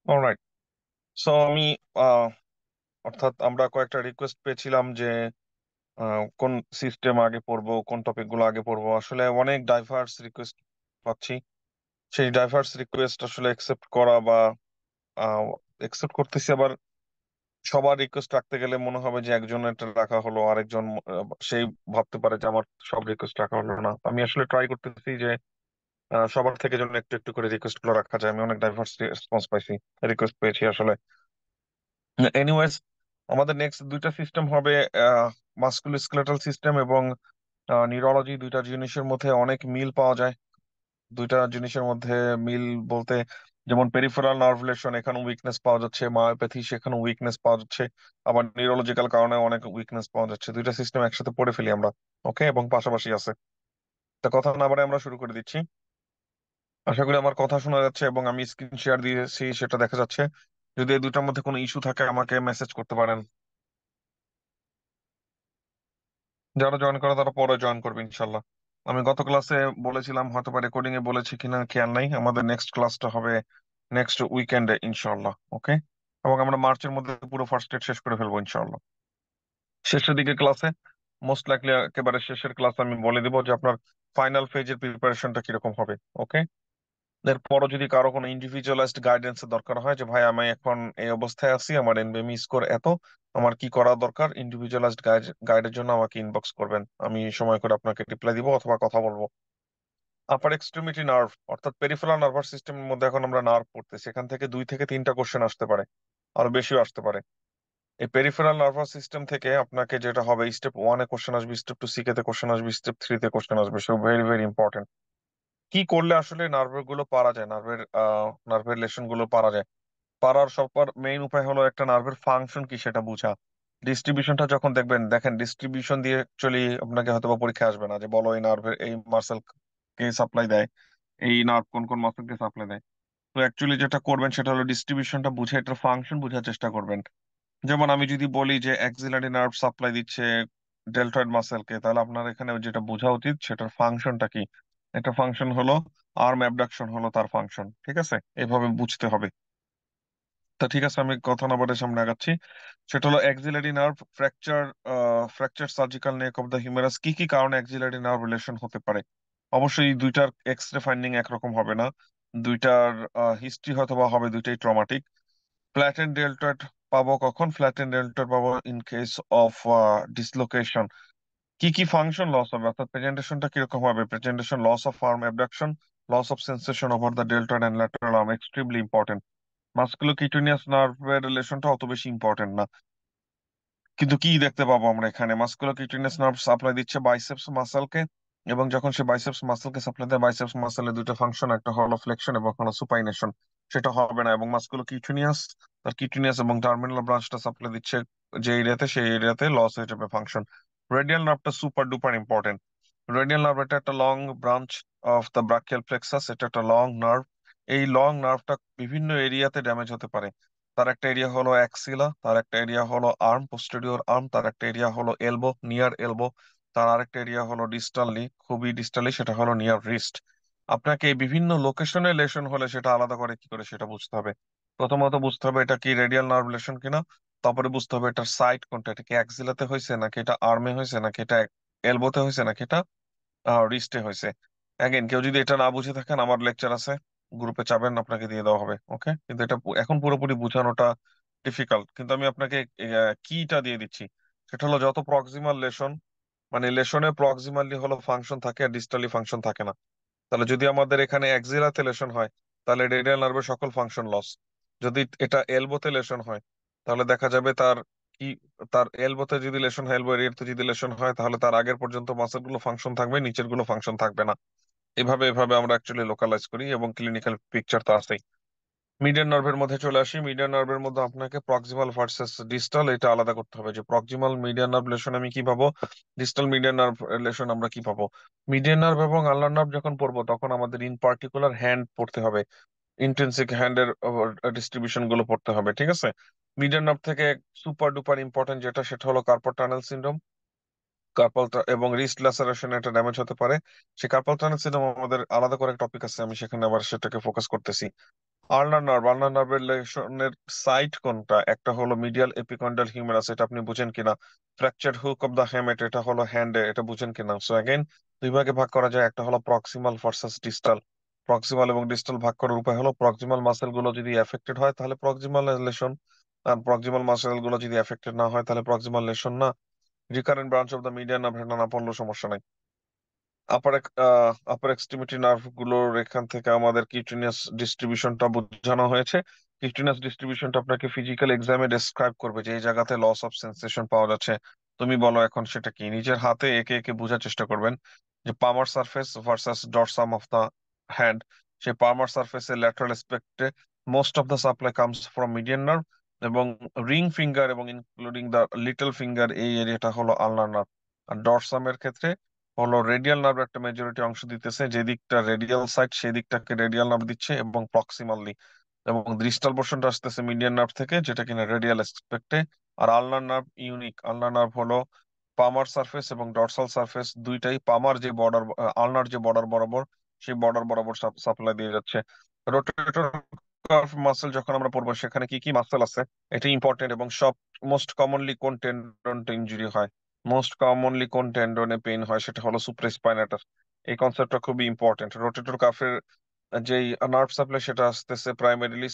Alright. So আমি আহ, অর্থাৎ আমরা কয়েকটা রিকোয়েস্ট পেয়েছিলাম যে কোন সিস্টেম আগে পড়বো, কোন টপিক গুলো আগে পড়বো। আসলে অনেক ডাইভার্স রিকোয়েস্ট পাচ্ছি। সেই ডাইভার্স রিকোয়েস্ট আসলে একসেপ্ট করা বা একসেপ্ট করতেছি, আবার সবার রিকোয়েস্ট রাখতে গেলে মনে হবে যে একজনের রাখা হলো, আরেকজন সেই ভাবতে পারে যে আমার সব রিকোয়েস্ট রাখা হলো না। আমি আসলে ট্রাই করতেছি যে সবার থেকে যেন একটু একটু করে রিকোয়েস্ট গুলো রাখা যায়। আমি অনেক ডাইভার্স রেসপন্স পাইছি, রিকোয়েস্ট পেয়েছি আসলে। এনিওয়েজ, আমাদের নেক্সট দুইটা সিস্টেম হবে মাস্কুলোস্কেলেটাল সিস্টেম এবং নিউরোলজি। দুইটা জিনিসের মধ্যে অনেক মিল পাওয়া যায়। দুইটা জিনিসের মধ্যে মিল বলতে, যেমন পেরিফেরাল নার্ভলেশন, এখানে উইকনেস পাওয়া যাচ্ছে, মায়োপ্যাথি সেখানে উইকনেস পাওয়া যাচ্ছে, আবার নিউরোলজিক্যাল কারণে অনেক উইকনেস পাওয়া যাচ্ছে। দুইটা সিস্টেম একসাথে পড়ে ফেলি আমরা। ওকে, এবং পাশাপাশি আছে। তা কথা না বাড়ে আমরা শুরু করে দিচ্ছি। আশা করি আমার কথা শোনা যাচ্ছে এবং আমি স্ক্রিন শেয়ার দিয়েছি সেটা দেখা যাচ্ছে। যদি এই দুটার মধ্যে কোনো ইস্যু থাকে আমাকে মেসেজ করতে পারেন। যারা জয়েন করে তারা পরে জয়েন করবে ইনশাল্লাহ। আমি গত ক্লাসে বলেছিলাম, হয়তো বা রেকর্ডিং এ বলেছি কিনা খেয়াল নাই, আমাদের নেক্সট ক্লাসটা হবে নেক্সট উইকেন্ডে ইনশাল্লাহ। ওকে, এবং আমরা মার্চের মধ্যে পুরো ফার্স্ট ডেট শেষ করে ফেলবো ইনশাল্লাহ। শেষের দিকে ক্লাসে, মোস্ট লাইকলি একেবারে শেষের ক্লাসে আমি বলে দিব যে আপনার ফাইনাল ফেজের প্রিপারেশনটা কিরকম হবে। ওকে, এরপরও যদি কারো কোনো ইন্ডিভিজুয়ালাইজড গাইডেন্স দরকার হয় যে ভাই আমি এখন এই অবস্থায় আছি, আমার এনবিএমই স্কোর এত, আমার কি করা দরকার, ইন্ডিভিজুয়ালাইজড গাইডের জন্য আমাকে ইনবক্স করবেন, আমি সময় করে আপনাকে রিপ্লাই দিব অথবা কথা বলবো। আপার এক্সট্রিমিটি নার্ভ অর্থাৎ পেরিফেরাল নার্ভাস সিস্টেমের মধ্যে এখন আমরা নার্ভ পড়তেছি, সেখান থেকে 2 থেকে 3টা কোশ্চেন আসতে পারে, আরো বেশিও আসতে পারে। এই পেরিফেরাল নার্ভাস সিস্টেম থেকে আপনাকে যেটা হবে, স্টেপ 1-এ কোশ্চেন আসবে, স্টেপ 2 সি তে কোশ্চেন আসবে, স্টেপ 3-তে কোশ্চেন আসবে। So very very important. কি করলে আসলে নার্ভের গুলো পারা যায়, নার্ভের লেশন গুলো পারা যায়? পারার সবার মেইন উপায় হলো একটা নার্ভের ফাংশন কি সেটা বোঝা। ডিস্ট্রিবিউশনটা যখন দেখবেন, দেখেন ডিস্ট্রিবিউশন দিয়ে অ্যাকচুয়ালি আপনাকে হয়তো বা পরীক্ষা আসবে না যে বলো এই নার্ভের এই মাসেল কে সাপ্লাই দেয়, এই নার্ভ কোন কোন মাসেল কে সাপ্লাই দেয়। তো অ্যাকচুয়ালি যেটা করবেন সেটা হলো ডিস্ট্রিবিউশনটা বুঝে এটার ফাংশন বোঝার চেষ্টা করবেন। যেমন আমি যদি বলি যে অ্যাক্সিলারি নার্ভ সাপ্লাই দিচ্ছে ডেলটয়েড মাসেলকে, তাহলে আপনার এখানে যেটা বোঝা উচিত সেটার ফাংশনটা কি। এটা ফাংশন হলো আর্ম অ্যাবডাকশন হলো তার ফাংশন। ঠিক আছে, এভাবে বুঝতে হবে। তা ঠিক আছে, আমি কথা না বলে সামনে আগাচ্ছি। সেটা হলো axillary nerve fracture. Fracture surgical neck of the humerus. কি কি কারণে অ্যাক্সিলারি নার্ভ রিলেশন হতে পারে? অবশ্যই দুইটার এক্স রে ফাইন্ডিং একরকম হবে না। দুইটার হিস্ট্রি হয়তো বা হবে দুইটাই ট্রমাটিক। ফ্ল্যাটেন ডেল্টয়েড পাবো কখন? ফ্ল্যাটেন ডেল্টয়েড পাবো ইন কেস অফ ডিসলোকেশন। কি কি ফাংশন লস হবে, অর্থাৎ প্রেজেন্টেশনটা কিরকম হবে? Presentation loss of arm abduction, loss of sensation over the deltoid and lateral arm, extremely important. Musculocutaneous নার্ভের রিলেশনটা অত বেশি ইম্পর্টেন্ট না। কিন্তু কি দেখতে পাবো আমরা এখানে? মাস্কুলোকিউটেনিয়াস নার্ভ সাপ্লাই দিচ্ছে বাইসেপস মাসলকে, এবং যখন সে বাইসেপস মাসলকে সাপ্লাই দেয়, বাইসেপস মাসলের দুটো ফাংশন, একটা হলো ফ্লেকশন এবং হলো সুপাইনেশন। সেটা হবে না। এবং মাস্কুলোকিউটেনিয়াস, তার কিউটেনিয়াস এবং টার্মিনাল ব্রাঞ্চটা সাপ্লাই দিচ্ছে যে এরিয়াতে, সেই এরিয়াতে লস হয়ে যাবে ফাংশন। রেডিয়াল নার্ভটা super duper important. Radial nerve এটা একটা long branch of the brachial plexus, এটা একটা লং নার্ভ। এই লং নার্ভটা বিভিন্ন এরিয়াতে ড্যামেজ হতে পারে। তার একটা এরিয়া হলো অ্যাক্সিলা, তার একটা এরিয়া হলো আর্ম, পোস্টেরিয়র আর্ম, তার একটা এরিয়া হলো এলবো, নিয়ার এলবো, তার আরেকটা এরিয়া হলো ডিস্টালি, খুবই ডিস্টালি, সেটা হলো নিয়ার রিস্ট। আপনাকে এই বিভিন্ন লোকেশনে লেশন হলে সেটা আলাদা করে কি করে সেটা বুঝতে হবে। প্রথমত বুঝতে হবে এটা কি রেডিয়াল নার্ভ লেশন কিনা। তারপরে বুঝতে হবে এটার সাইট কোনটা, এটা কি অ্যাক্সিলাতে হয়েছে নাকি এটা আর্মে হয়েছে নাকি এটা এলবোতে হয়েছে নাকি এটা রিস্টে হয়েছে। অ্যাগেন, কেউ যদি এটা না বুঝে থাকেন, আমার লেকচার আছে, গ্রুপে চাবেন, আপনাকে দিয়ে দেওয়া হবে। ওকে, কিন্তু এটা এখন পুরোপুরি বোঝানোটা ডিফিকাল্ট, কিন্তু আমি আপনাকে কিটা দিয়ে দিচ্ছি। সেটা হলো যত প্রক্সিমাল লেশন, মানে লেশনে প্রক্সিমালি হলো ফাংশন থাকে আর ডিস্টালি ফাংশন থাকে না। তাহলে যদি আমাদের এখানে অ্যাক্সিলাতে লেশন হয়, তাহলে রেডিয়াল নার্ভের সকল ফাংশন লস। যদি এটা এলবোতে লেশন হয়, তাহলে দেখা যাবে তার কি, তার এলবোতে যদি লেশন হয়, এলবো এরিয়াতে যদি লেশন হয়, তাহলে তার আগের পর্যন্ত মাসেল গুলো ফাংশন থাকবে, নিচের গুলো ফাংশন থাকবে না। এভাবে এভাবে আমরা অ্যাকচুয়ালি লোকালাইজ করি এবং ক্লিনিক্যাল পিকচার তো আছেই। মিডিয়ান নার্ভের মধ্যে চলে আসি। মিডিয়ান নার্ভের মধ্যে আপনাকে প্রক্সিমাল ভার্সেস ডিস্টাল এটা আলাদা করতে হবে, যে প্রক্সিমাল মিডিয়ান নার্ভ লেশন আমি কি পাবো, ডিস্টাল মিডিয়ান নার্ভ লেশন আমরা কি পাবো। মিডিয়ান নার্ভ এবং আলনার নার্ভ যখন পড়বো তখন আমাদের ইন পার্টিকুলার হ্যান্ড পড়তে হবে, ইন্ট্রিনসিক হ্যান্ডের ডিস্ট্রিবিউশন গুলো পড়তে হবে। ঠিক আছে, মিডিয়ান নার্ভ থেকে সুপার ডুপার ইম্পর্টেন্ট যেটা, সেটা হলো কার্পল টানেল সিনড্রোম। এবং রিস্ট ল্যাসারেশন এটা ড্যামেজ হতে পারে। সেই কার্পাল টানেল সিনড্রোম আমাদের আলাদা করে টপিক আছে, আমি সেখানে আবার সেটাকে ফোকাস করতেছি। আলনার নার্ভের লেশনের সাইট কোনটা? একটা হলো মিডিয়াল এপিকন্ডাল হিউমেরাস, এটা আপনি বুঝেন কিনা? ফ্র্যাকচার হুক অফ দা হেমেট, এটা হলো হ্যান্ডে, এটা বুঝেন কিনা? সো অ্যাগেন দুই ভাগে ভাগ করা যায়, একটা হলো প্রক্সিমাল ভার্সাস ডিস্টাল। প্রক্সিমাল এবং ডিস্টাল ভাগ করার উপায় হলো প্রক্সিমাল মাসেল গুলো যদি এফেক্টেড হয় তাহলে প্রক্সিমাল লেশন, আর প্রক্সিমাল মাসেল গুলো যদি এফেক্টেড না হয় তাহলে প্রক্সিমাল লেশন না। Recurrent branch of the median nerve না পড়লেও সমস্যা নাই। আপার আপার এক্সট্রিমিটি নার্ভ গুলোর এখান থেকে আমাদের কিউটেনিয়াস ডিস্ট্রিবিউশনটা বোঝানো হয়েছে। কিউটেনিয়াস ডিস্ট্রিবিউশনটা আপনাকে ফিজিক্যাল এক্সামে ডেসক্রাইব করবে যে এই জায়গাতে লস অফ সেন্সেশন পাওয়া যাচ্ছে। তুমি বলো এখন সেটা কি, নিজের হাতে একে একে বোঝার চেষ্টা করবেন। যে palmar surface versus dorsum of the hand, সেই পামার সারফেসের ল্যাটারাল অ্যাসপেক্টে most of the supply comes from median nerve, এবং রিং ফিঙ্গার এবং ইনক্লুডিং দা লিটল ফিঙ্গার এই এরিয়াটা হলো আলনার নার্ভ। আর ডরসামের ক্ষেত্রে হলো রেডিয়াল নার্ভ একটা মেজরিটি অংশ দিতেছে, যে দিকটা রেডিয়াল সাইড সেই দিকটাকে রেডিয়াল নার্ভ দিচ্ছে এবং প্রক্সিমালি, এবং ডিস্টাল পোর্শনটা আসতেছে মিডিয়ান নার্ভ থেকে যেটা কিনা রেডিয়াল অ্যাসপেক্টে। আর আলনার নার্ভ ইউনিক, আলনার নার্ভ হলো পামার সারফেস এবং ডর্সাল সারফেস দুইটাই পামার যে বর্ডার, আলনার যে বর্ডার বরাবর, সেই বর্ডার বরাবর সাপ্লাই দিয়ে যাচ্ছে। রোটেটর কার্ভ মাসেল যখন আমরা পড়বো সেখানে কি কি মাসেল আছে এটা ইম্পর্টেন্ট, এবং সব মোস্ট কমনলি কোন টেন্ডনটা ইনজুরি হয়, মোস্ট কমনলি কোন টেন্ডনে পেইন হয়, সেটা হলো সুপ্রাস্পাইনাটাস। এই কনসেপ্টটা খুবই ইম্পর্টেন্ট। রোটেটর কাফের যেই নার্ভ সাপ্লাই সেটা আসতেছে প্রাইমারিলি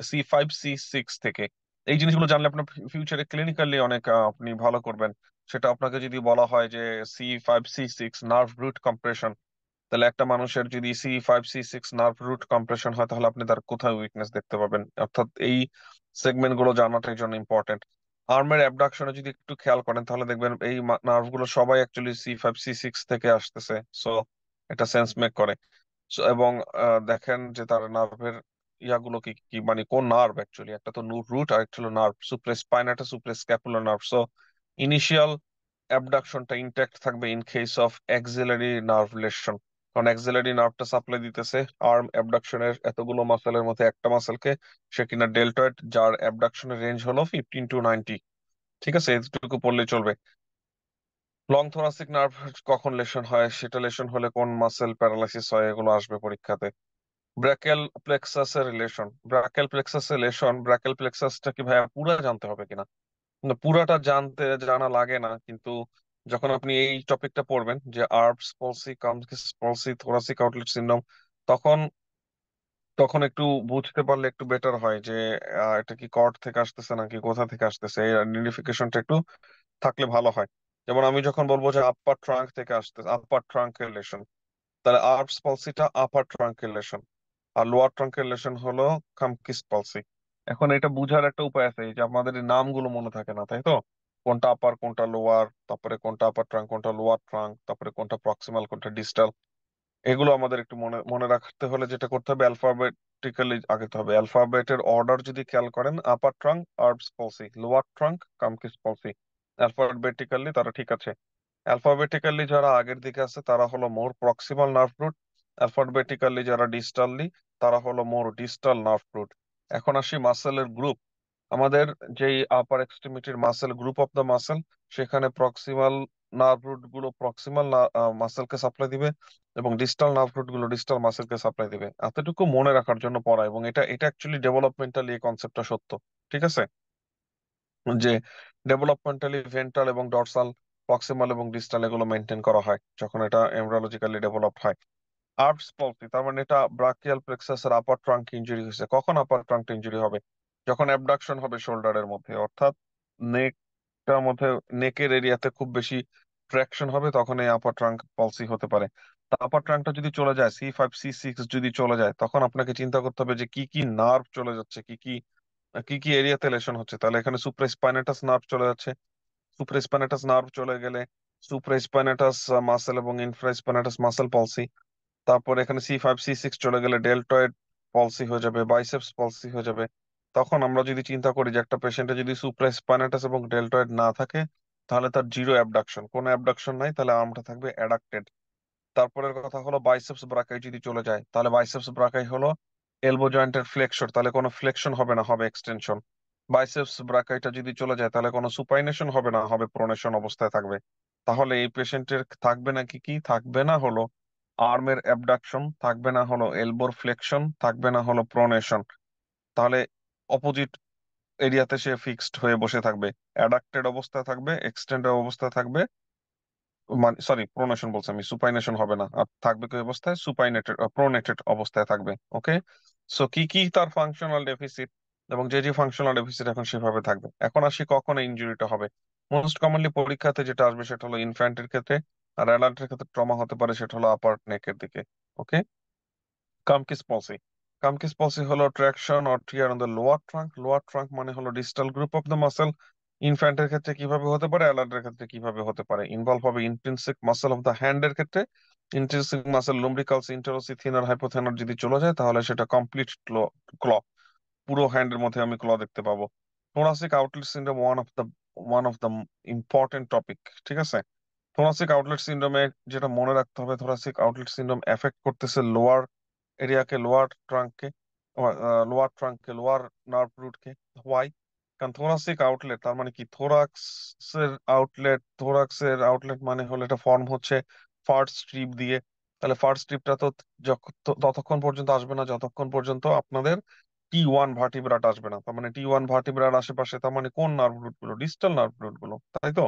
C5 C6 থেকে। এই জিনিসগুলো জানলে আপনার ফিউচারে ক্লিনিক্যালি অনেক আপনি ভালো করবেন। সেটা আপনাকে যদি বলা হয় যে C5 C6 nerve root compression, তাহলে একটা মানুষের যদি C5 C6 nerve root compression হয় তাহলে আপনি তার কোথায় উইকনেস দেখতে পাবেন, অর্থাৎ এই সেগমেন্ট গুলো জানাটাই জন্য ইম্পর্টেন্ট। আর্মের অ্যাবডাকশনে যদি একটু খেয়াল করেন তাহলে দেখবেন এই নার্ভ গুলো সবাই অ্যাকচুয়ালি C5 C6 থেকে আসতেছে। সো এটা সেন্স মেক করে। এবং দেখেন যে তার নার্ভের ইয়াগুলো কি কি, মানে কোন নার্ভ অ্যাকচুয়ালি, একটা তো রুট আর একটা হলো nerve, supraspinatus suprascapular nerve. So initial অ্যাবডাকশনটা ইনট্যাক্ট থাকবে in case of axillary nerve lesion, কারণ অ্যাক্সিলারি নার্ভটা সাপ্লাই দিতেছে আর্ম অ্যাবডাকশনের এতগুলো মাসেলের মধ্যে একটা মাসেলকে, সে কিনা ডেল্টয়েড, যার অ্যাবডাকশনের রেঞ্জ হলো 15 to 90। ঠিক আছে, এতটুকু পড়লে চলবে। লং থোরাসিক নার্ভ কখন লেশন হয়, সেটা লেশন হলে কোন মাসেল প্যারালাইসিস হয়, এগুলো আসবে পরীক্ষাতে। ব্র্যাকেল প্লেক্সাসের রিলেশন, ব্র্যাকেল প্লেক্সাসের রিলেশন, ব্র্যাকেল প্লেক্সাসটা কি ভাইয়া পুরো জানতে হবে কিনা? না, পুরাটা জানা লাগে না, কিন্তু যখন আপনি এই টপিকটা পড়বেন যে Erb's palsy, Klumpke's palsy, thoracic outlet syndrome, তখন তখন একটু বুঝতে পারলে একটু বেটার হয় যে এটা কি কর্ড থেকে আসতেছে নাকি কোথা থেকে আসতেছে, এই আইডেন্টিফিকেশনটা একটু থাকলে ভালো হয়। যেমন আমি যখন বলবো যে আপার ট্রাঙ্ক থেকে আসতেছে, আপার ট্রাঙ্কেলেশন, তাহলে আর্বস পলসিটা আপার ট্রাঙ্কেলেশন, আর লোয়ার ট্রাঙ্কেলেশন হলো খামকিস পলসি। এখন এটা বুঝার একটা উপায় আছে, এই যে আমাদের এই নামগুলো মনে থাকে না, তাই তো? কোনটা আপার কোনটা লোয়ার, তারপরে কোনটা আপার ট্রাঙ্ক কোনটা লোয়ার ট্রাঙ্ক, তারপরে কোনটা প্রক্সিমাল কোনটা ডিস্টাল, এগুলো আমাদের একটু মনে মনে রাখতে হলে যেটা করতে হবে অ্যালফাবেটিক্যালি আগাতে হবে। অ্যালফাবেটের অর্ডার যদি খেয়াল করেন, upper trunk Erb's palsy, lower trunk Klumpke's palsy, alphabetically তারা ঠিক আছে। অ্যালফাবেটিক্যালি যারা আগের দিকে আছে তারা হলো মোর প্রক্সিমাল নার্ভ রুট, অ্যালফাবেটিক্যালি যারা ডিস্টালি তারা হলো মোর ডিস্টাল নার্ভ রুট। এখন আসি মাসেলের গ্রুপ। আমাদের যেই আপার এক্সট্রিমিটির muscle, group of the muscle, সেখানে প্রক্সিমাল নার্ভ রুট গুলো প্রক্সিমাল মাসেলকে সাপ্লাই দিবে, এবং ডিস্টাল নার্ভ রুট গুলো ডিস্টাল মাসেলকে সাপ্লাই দিবে। এতটুকু মনে রাখার জন্য পড়া, এবং এটা এটা অ্যাকচুয়ালি ডেভেলপমেন্টালি এই কনসেপ্টটা সত্য। ঠিক আছে, যে ডেভেলপমেন্টালি ভেন্ট্রাল এবং ডর্সাল, প্রক্সিমাল এবং ডিস্টাল এগুলো মেনটেন করা হয় যখন এটা এমব্রিওলজিক্যালি ডেভেলপড হয়। আর্বস পলসি তার মানে এটা ব্রাকিয়াল প্লেক্সাসের আপার ট্রাঙ্ক ইনজুরি হয়েছে। কখন আপার ট্রাঙ্ক ইনজুরি হবে? যখন অ্যাবডাকশন হবে শোল্ডারের মধ্যে, অর্থাৎ নেকটার মধ্যে, নেকের এরিয়াতে খুব বেশি ট্র্যাকশন হবে, তখন এই আপার ট্রাঙ্ক পলসি হতে পারে। তা আপার ট্রাঙ্কটা যদি চলে যায়, C5 C6 যদি চলে যায়, তখন আপনাকে চিন্তা করতে হবে যে কি কি নার্ভ চলে যাচ্ছে, কি কি কি কি এরিয়াতে লেশন হচ্ছে। তাহলে এখানে সুপ্রাস্পাইনাটাস নার্ভ চলে যাচ্ছে, সুপ্রাস্পাইনাটাস নার্ভ চলে গেলে সুপ্রাস্পাইনাটাস মাসেল এবং ইনফ্রাস্পাইনাটাস মাসেল পলসি। তারপর এখানে C5 C6 চলে গেলে ডেলটয়েড পলসি হয়ে যাবে, বাইসেপস পলসি হয়ে যাবে। তখন আমরা যদি চিন্তা করি যে একটা পেশেন্টে যদি সুপ্রাস্পাইনাটাস এবং ডেলটয়েড না থাকে তাহলে তার জিরো অ্যাবডাকশন, কোনো অ্যাবডাকশন নাই, তাহলে আর্মটা থাকবে অ্যাডাক্টেড। তারপরের কথা হলো বাইসেপস ব্রাকাই যদি চলে যায়, তাহলে বাইসেপস ব্রাকাই হলো এলবো জয়েন্টের ফ্লেক্সর, তাহলে কোনো ফ্লেকশন হবে না, হবে এক্সটেনশন। বাইসেপস ব্রাকাইটা যদি চলে যায় তাহলে কোনো সুপাইনেশন হবে না, হবে প্রোনেশন অবস্থায় থাকবে। তাহলে এই পেশেন্টের থাকবে না কি কি, থাকবে না হলো আর্মের অ্যাবডাকশন, থাকবে না হলো এলবোর ফ্লেকশন, থাকবে না হলো প্রোনেশন। তাহলে অপোজিট এরিয়াতে সে ফিক্সড হয়ে বসে থাকবে, অ্যাডাক্টেড অবস্থায় থাকবে, এক্সটেন্ডেড অবস্থায় থাকবে, মানে সরি প্রোনেশন বলছি আমি, সুপাইনেশন হবে না, আর থাকবে কি অবস্থায়, সুপাইনেটেড প্রোনেটেড অবস্থায় থাকবে। ওকে, সো কি কি তার ফাংশনাল ডেফিসিট, এবং যে যে ফাংশনাল ডেফিসিট এখন সেভাবে থাকবে। এখন আসি কখন ইনজুরিটা হবে। মোস্ট কমনলি পরীক্ষাতে যেটা আসবে সেটা হলো ইনফ্যান্টের ক্ষেত্রে, আর অ্যাডাল্টের ক্ষেত্রে ট্রমা হতে পারে, সেটা হলো আপার নেকের দিকে। ওকে, কামকিস পলসি। কামকিস পলসি হলো traction or tear on the lower trunk. Lower trunk মানে হলো distal group of the muscle. ইনফ্যান্টের ক্ষেত্রে কিভাবে হতে পারে, অ্যাডাল্টের ক্ষেত্রে কিভাবে হতে পারে। ইনভলভ হবে ইন্ট্রিনসিক মাসেল অফ দ্য হ্যান্ডের ক্ষেত্রে। ইন্ট্রিনসিক মাসেল লুম্ব্রিকালস, ইন্টারোসি, থিনার, হাইপোথেনার যদি চলে যায় তাহলে সেটা কমপ্লিট ক্ল, পুরো হ্যান্ডের মধ্যে আমি ক্ল দেখতে পাবো। Thoracic outlet syndrome one of the important topic. ঠিক আছে, থোরাসিক আউটলেট সিনড্রোমে যেটা মনে রাখতে হবে, থোরাসিক আউটলেট সিনড্রোম এফেক্ট করতেছে লোয়ার এরিয়াকে, লোয়ার নার্ভ রুটকে। হোয়াই? কারণ থোরাসিক আউটলেট তার মানে কি, থোরাক্সের আউটলেট মানে হলো এটা ফর্ম হচ্ছে ফার্স্ট স্ট্রিপ দিয়ে। তাহলে ফার্স্ট স্ট্রিপটা তো ততক্ষণ পর্যন্ত আসবে না যতক্ষণ পর্যন্ত আপনাদের T1 ভার্টিব্রাট আসবে না। তার মানে T1 ভার্টিব্রার আশেপাশে, তার মানে কোন নার্ভ রুট গুলো, ডিস্টাল নার্ভ রুট গুলো, তাই তো?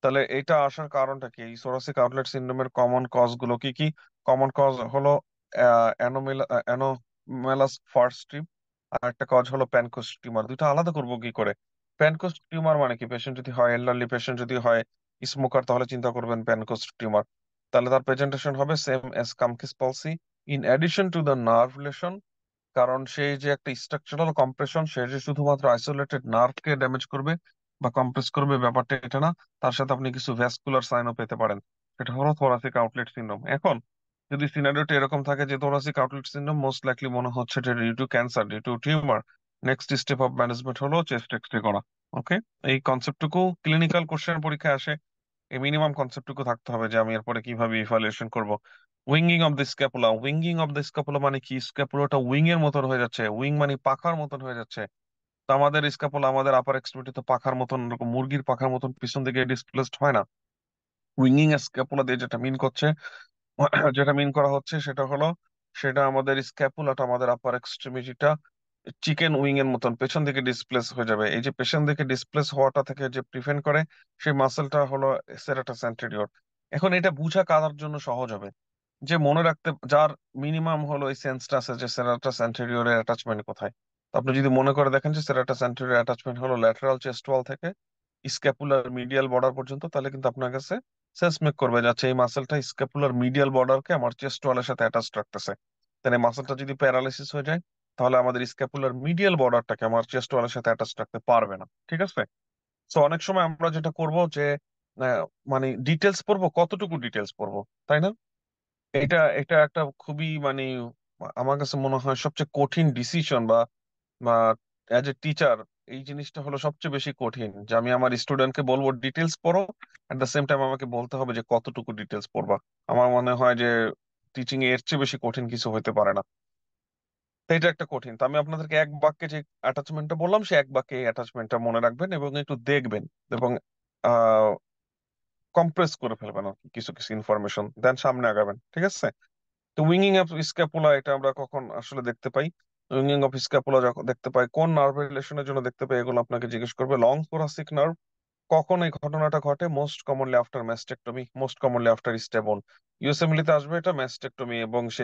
তাহলে এটা আসার কারণটা কি, এই সোরাসিক আউটলেট সিনড্রোমের কমন কজ গুলো কি কি? কমন কজ হলো অ্যানোমেলাস ফার্স্ট স্ট্রিপ, আর একটা কজ হলো প্যানকোস টিউমার। দুইটা আলাদা করবো কি করে? প্যানকোস টিউমার মানে কি, পেশেন্ট যদি হয় এল্ডারলি পেশেন্ট, যদি হয় স্মোকার, তাহলে চিন্তা করবেন প্যানকোস টিউমার। তাহলে তার প্রেজেন্টেশন হবে same as Klumpke's palsy, in addition to the nerve lesion. কারণ সেই যে একটা স্ট্রাকচারাল কম্প্রেশন, সে যে শুধুমাত্র আইসোলেটেড নার্ভকে ড্যামেজ করবে বা কম্প্রেস করবে ব্যাপারটা এটা না, তার সাথে আপনি কিছু ভ্যাসকুলার সাইনও পেতে পারেন। সেটা হলো থোরাসিক আউটলেট সিনড্রোম। এখন যদি সিনারিওটা এরকম থাকে যে thoracic outlet syndrome most likely মনে হচ্ছে যে due to cancer, due to tumour, next step of management হলো চেস্ট এক্সরে করা। ওকে, এই কনসেপ্টটুকু ক্লিনিক্যাল কোশ্চেন পরীক্ষায় আসে। এই মিনিমাম কনসেপ্টটুকু থাকতে হবে যে আমি এরপরে কিভাবে ইভালুয়েশন করব। Winging of the scapula. Winging of the scapula মানে কি, স্ক্যাপুলাটা উইং এর মতন হয়ে যাচ্ছে, উইং মানে পাখার মতন হয়ে যাচ্ছে। তো আমাদের স্ক্যাপুলা, আমাদের আপার এক্সট্রিমিটি তো পাখার মতন, এরকম মুরগির পাখার মতন পিছন দিকে ডিসপ্লেসড হয় না। উইঙ্গিং স্ক্যাপুলা দিয়ে যেটা মিন করছে, যেটা মিন করা হচ্ছে সেটা হলো, সেটা আমাদের স্ক্যাপুলাটা, আমাদের আপার এক্সট্রিমিটিটা চিকেন উইং এর মতন পেছন দিকে ডিসপ্লেস হয়ে যাবে। এই যে পেছন দিকে ডিসপ্লেস হওয়াটা থেকে যে প্রিভেন্ট করে, সেই মাসেলটা হলো সেরাটাস অ্যান্টেরিয়র। এখন এটা বুঝা কার জন্য সহজ হবে, যে মনে রাখতে, যার মিনিমাম হলো এই সেন্সটা আছে যে সেরাটাস অ্যান্টেরিয়রের অ্যাটাচমেন্ট কোথায়। তো আপনি যদি মনে করে দেখেন যে সেরাটাস অ্যান্টেরিয়র অ্যাটাচমেন্ট হলো ল্যাটারাল চেস্ট ওয়াল থেকে স্ক্যাপুলার মিডিয়াল বর্ডার পর্যন্ত, তাহলে কিন্তু আপনার কাছে সেন্স মেক করবে যাচ্ছে এই মাসেলটা স্ক্যাপুলার মিডিয়াল বর্ডারকে আমার চেস্ট ওয়ালের সাথে অ্যাটাচ রাখতেছে। তাহলে মাসেলটা যদি প্যারালাইসিস হয়ে যায়, তাহলে আমাদের স্ক্যাপুলার মিডিয়াল বর্ডারটাকে আমার চেস্ট ওয়ালের সাথে অ্যাটাচ রাখতে পারবে না। ঠিক আছে, সো অনেক সময় আমরা যেটা করব যে আহ, মানে ডিটেলস পড়বো, কতটুকু ডিটেলস পড়বো, তাই না? এটা এটা একটা খুবই মানে আমার কাছে মনে হয় সবচেয়ে কঠিন ডিসিশন, বা বা অ্যাজ এ টিচার এই জিনিসটা হলো সবচেয়ে বেশি কঠিন, যে আমি আমার স্টুডেন্টকে বলবো ডিটেলস পড়ো, এট দ্য সেম টাইম আমাকে বলতে হবে যে কতটুকু ডিটেলস পড়বা। আমার মনে হয় যে টিচিং এর চেয়ে বেশি কঠিন কিছু হতে পারে না। তো এটা একটা কঠিন। তো আমি আপনাদেরকে এক বাক্যে যে অ্যাটাচমেন্টটা বললাম, সে এক বাক্যে অ্যাটাচমেন্টটা মনে রাখবেন এবং একটু দেখবেন, এবং কম্প্রেস করে ফেলবেন আর কি কিছু কিছু ইনফরমেশন, দেন সামনে আগাবেন। ঠিক আছে, তো উইঙ্গিং অফ স্ক্যাপুলা এটা আমরা কখন আসলে দেখতে পাই? উইঙ্গিং অফ স্ক্যাপুলা যখন দেখতে পাই, কোন নার্ভ রিলেশনের জন্য দেখতে পাই, এগুলো আপনাকে জিজ্ঞেস করবে। লং থোরাসিক নার্ভ, কখন এই ঘটনাটা ঘটে? Most commonly after mastectomy, most commonly after স্টেবন। ইউএসএমএল তে আসবে এটা ম্যাস্টেক্টমি, এবং সে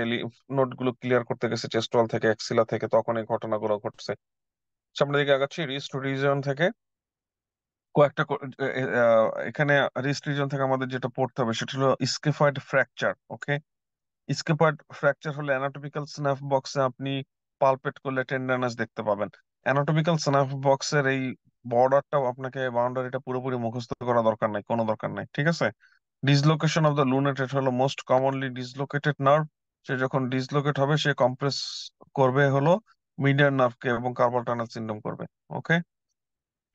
নোট গুলো ক্লিয়ার করতে গেছে চেস্ট ওয়াল থেকে, এক্সিলা থেকে, তখন এই ঘটনাগুলো ঘটছে। সামনের দিকে আগাচ্ছি, রিস্ট রিজন থেকে কয়েকটা এখানে রিস্ট রিজন থেকে আমাদের যেটা পড়তে হবে সেটা হলো স্কেফয়েড ফ্র্যাকচার। ওকে, স্কেপয়েড ফ্র্যাকচার হলে অ্যানাটমিক্যাল স্ন্যাপ বক্সে আপনি পালপেট করলে টেন্ডারনেস দেখতে পাবেন। অ্যানাটমিক্যাল স্ন্যাপ বক্সের এই বর্ডারটাও আপনাকে, বাউন্ডারিটা পুরোপুরি মুখস্থ করা দরকার নাই, কোনো দরকার নাই। ঠিক আছে, ডিসলোকেশন অফ দ্য লুনেটেড হলো মোস্ট কমনলি ডিসলোকেটেড নার্ভ। সে যখন ডিসলোকেট হবে সে কম্প্রেস করবে হলো মিডিয়ান নার্ভকে এবং কার্পাল টানেল সিনড্রোম করবে। Okay,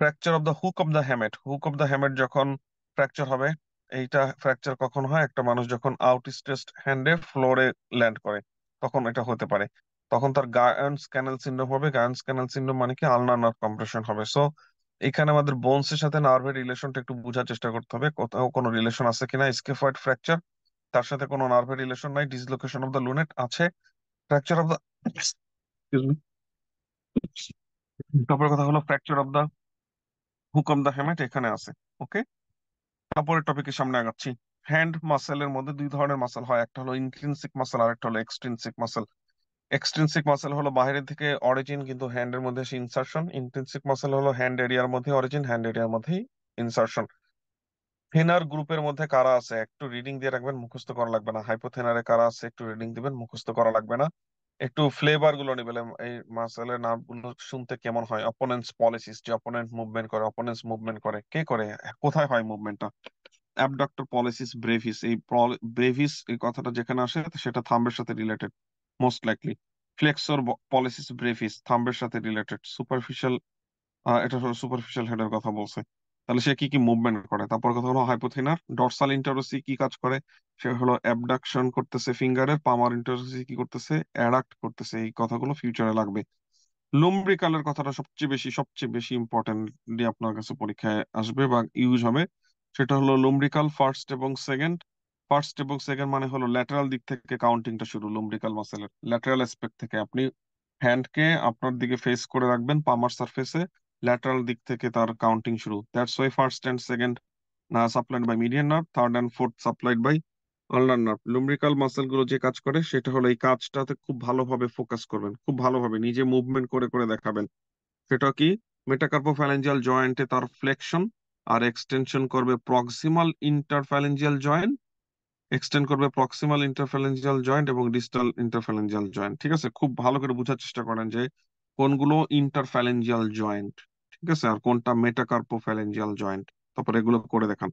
fracture of the hook of the hamate. Hook of the hamate যখন ফ্র্যাকচার হবে, এইটা ফ্র্যাকচার কখন হয়, একটা মানুষ যখন আউট স্ট্রেসড হ্যান্ডে ফ্লোরে ল্যান্ড করে তখন এটা হতে পারে। তখন তার গায়ান্স ক্যানেল সিনড্রোম হবে। গায়ান্স ক্যানেল সিনড্রোম মানে কি, আলনার নার্ভ কম্প্রেশন হবে। সো এখানে আমাদের বোনস এর সাথে নার্ভের রিলেশনটা একটু বোঝার চেষ্টা করতে হবে, কোথাও কোনো রিলেশন আছে কিনা। স্কেফয়েড ফ্র্যাকচার, তার সাথে কোনো নার্ভের রিলেশন নাই। ডিসলোকেশন অফ দ্য লুনেট আছে, ফ্র্যাকচার অফ দ্য, তারপরে কথা হলো fracture of the hook of the hamate এখানে আছে। ওকে, তারপরে টপিকের সামনে আগাচ্ছি। হ্যান্ড মাসেলের মধ্যে দুই ধরনের মাসেল হয়, একটা হলো ইন্ট্রিনসিক মাসেল আর একটা হলো এক্সট্রিনসিক মাসেল। এক্সট্রিনসিক মাসেল হলো বাইরের থেকে অরিজিন, কিন্তু হ্যান্ডের মধ্যে সে ইনসার্শন। ইন্ট্রিনসিক মাসেল হলো হ্যান্ড এরিয়ার মধ্যে অরিজিন, হ্যান্ড এরিয়ার মধ্যেই ইনসার্শন। থেনার গ্রুপের মধ্যে কারা আছে একটু রিডিং দিয়ে রাখবেন, মুখস্থ করা লাগবে না। হাইপোথেনারে কারা আছে একটু রিডিং দিবেন, মুখস্থ করা লাগবে না। একটু ফ্লেভার গুলো নিবেন, এই মাসেলের নামগুলো শুনতে কেমন হয়। অপোনেন্টস পলিসিস, যে অপোনেন্ট মুভমেন্ট করে, অপোনেন্টস মুভমেন্ট করে, কে করে, কোথায় হয় মুভমেন্টটা। অ্যাবডাক্টর পলিসিস ব্রেভিস, এই ব্রেভিস এই কথাটা যেখানে আসে সেটা থাম্বের সাথে related most likely. Flexor pollicis brevis থাম্বের সাথে রিলেটেড। সুপারফিশিয়াল, এটা হলো সুপারফিশিয়াল হেডের কথা বলছে। তাহলে সে কি কি মুভমেন্ট করে। তারপর কথা হলো হাইপোথিনার ডরসাল ইন্টারোসি কি কাজ করে, সে হলো অ্যাবডাকশন করতেছে ফিঙ্গারের, পামার ইন্টারোসি কি করতেছে, অ্যাডাক্ট করতেছে। এই কথাগুলো ফিউচারে লাগবে। লুম্ব্রিকালের কথাটা সবচেয়ে বেশি ইম্পর্টেন্টলি আপনার কাছে পরীক্ষায় আসবে বা ইউজ হবে। সেটা হলো লুম্ব্রিকাল ফার্স্ট এবং সেকেন্ড। ফার্স্ট এবং সেকেন্ড মানে হলো ল্যাটারাল দিক থেকে কাউন্টিংটা শুরু। লুম্ব্রিকাল মাসেলের ল্যাটারাল অ্যাসপেক্ট থেকে আপনি হ্যান্ডকে আপনার দিকে ফেস করে রাখবেন, পামার সারফেসে, ল্যাটারাল দিক থেকে তার কাউন্টিং শুরু। That's why first and second supplied by median nerve, third and fourth supplied by ulnar nerve. Lumbrical muscle গুলো যে কাজ করে সেটা হলো এই কাজটাতে খুব ভালোভাবে ফোকাস করবেন, খুব ভালোভাবে নিজে মুভমেন্ট করে করে দেখাবেন। সেটা কি, মেটাকার্পোফ্যালেঞ্জিয়াল জয়েন্টে তার ফ্লেকশন আর এক্সটেনশন করবে প্রক্সিমাল ইন্টারফ্যালেঞ্জিয়াল জয়েন্ট, এক্সটেন্ড করবে প্রক্সিমাল ইন্টারফ্যালেঞ্জিয়াল জয়েন্ট এবং ডিস্টাল ইন্টারফ্যালেঞ্জিয়াল জয়েন্ট। ঠিক আছে, খুব ভালো করে বোঝার চেষ্টা করেন যে কোনগুলো ইন্টারফ্যালেঞ্জিয়াল জয়েন্ট, ঠিক আছে, আর কোনটা মেটাকার্পোফ্যালেঞ্জিয়াল জয়েন্ট। তারপর এগুলো করে দেখান।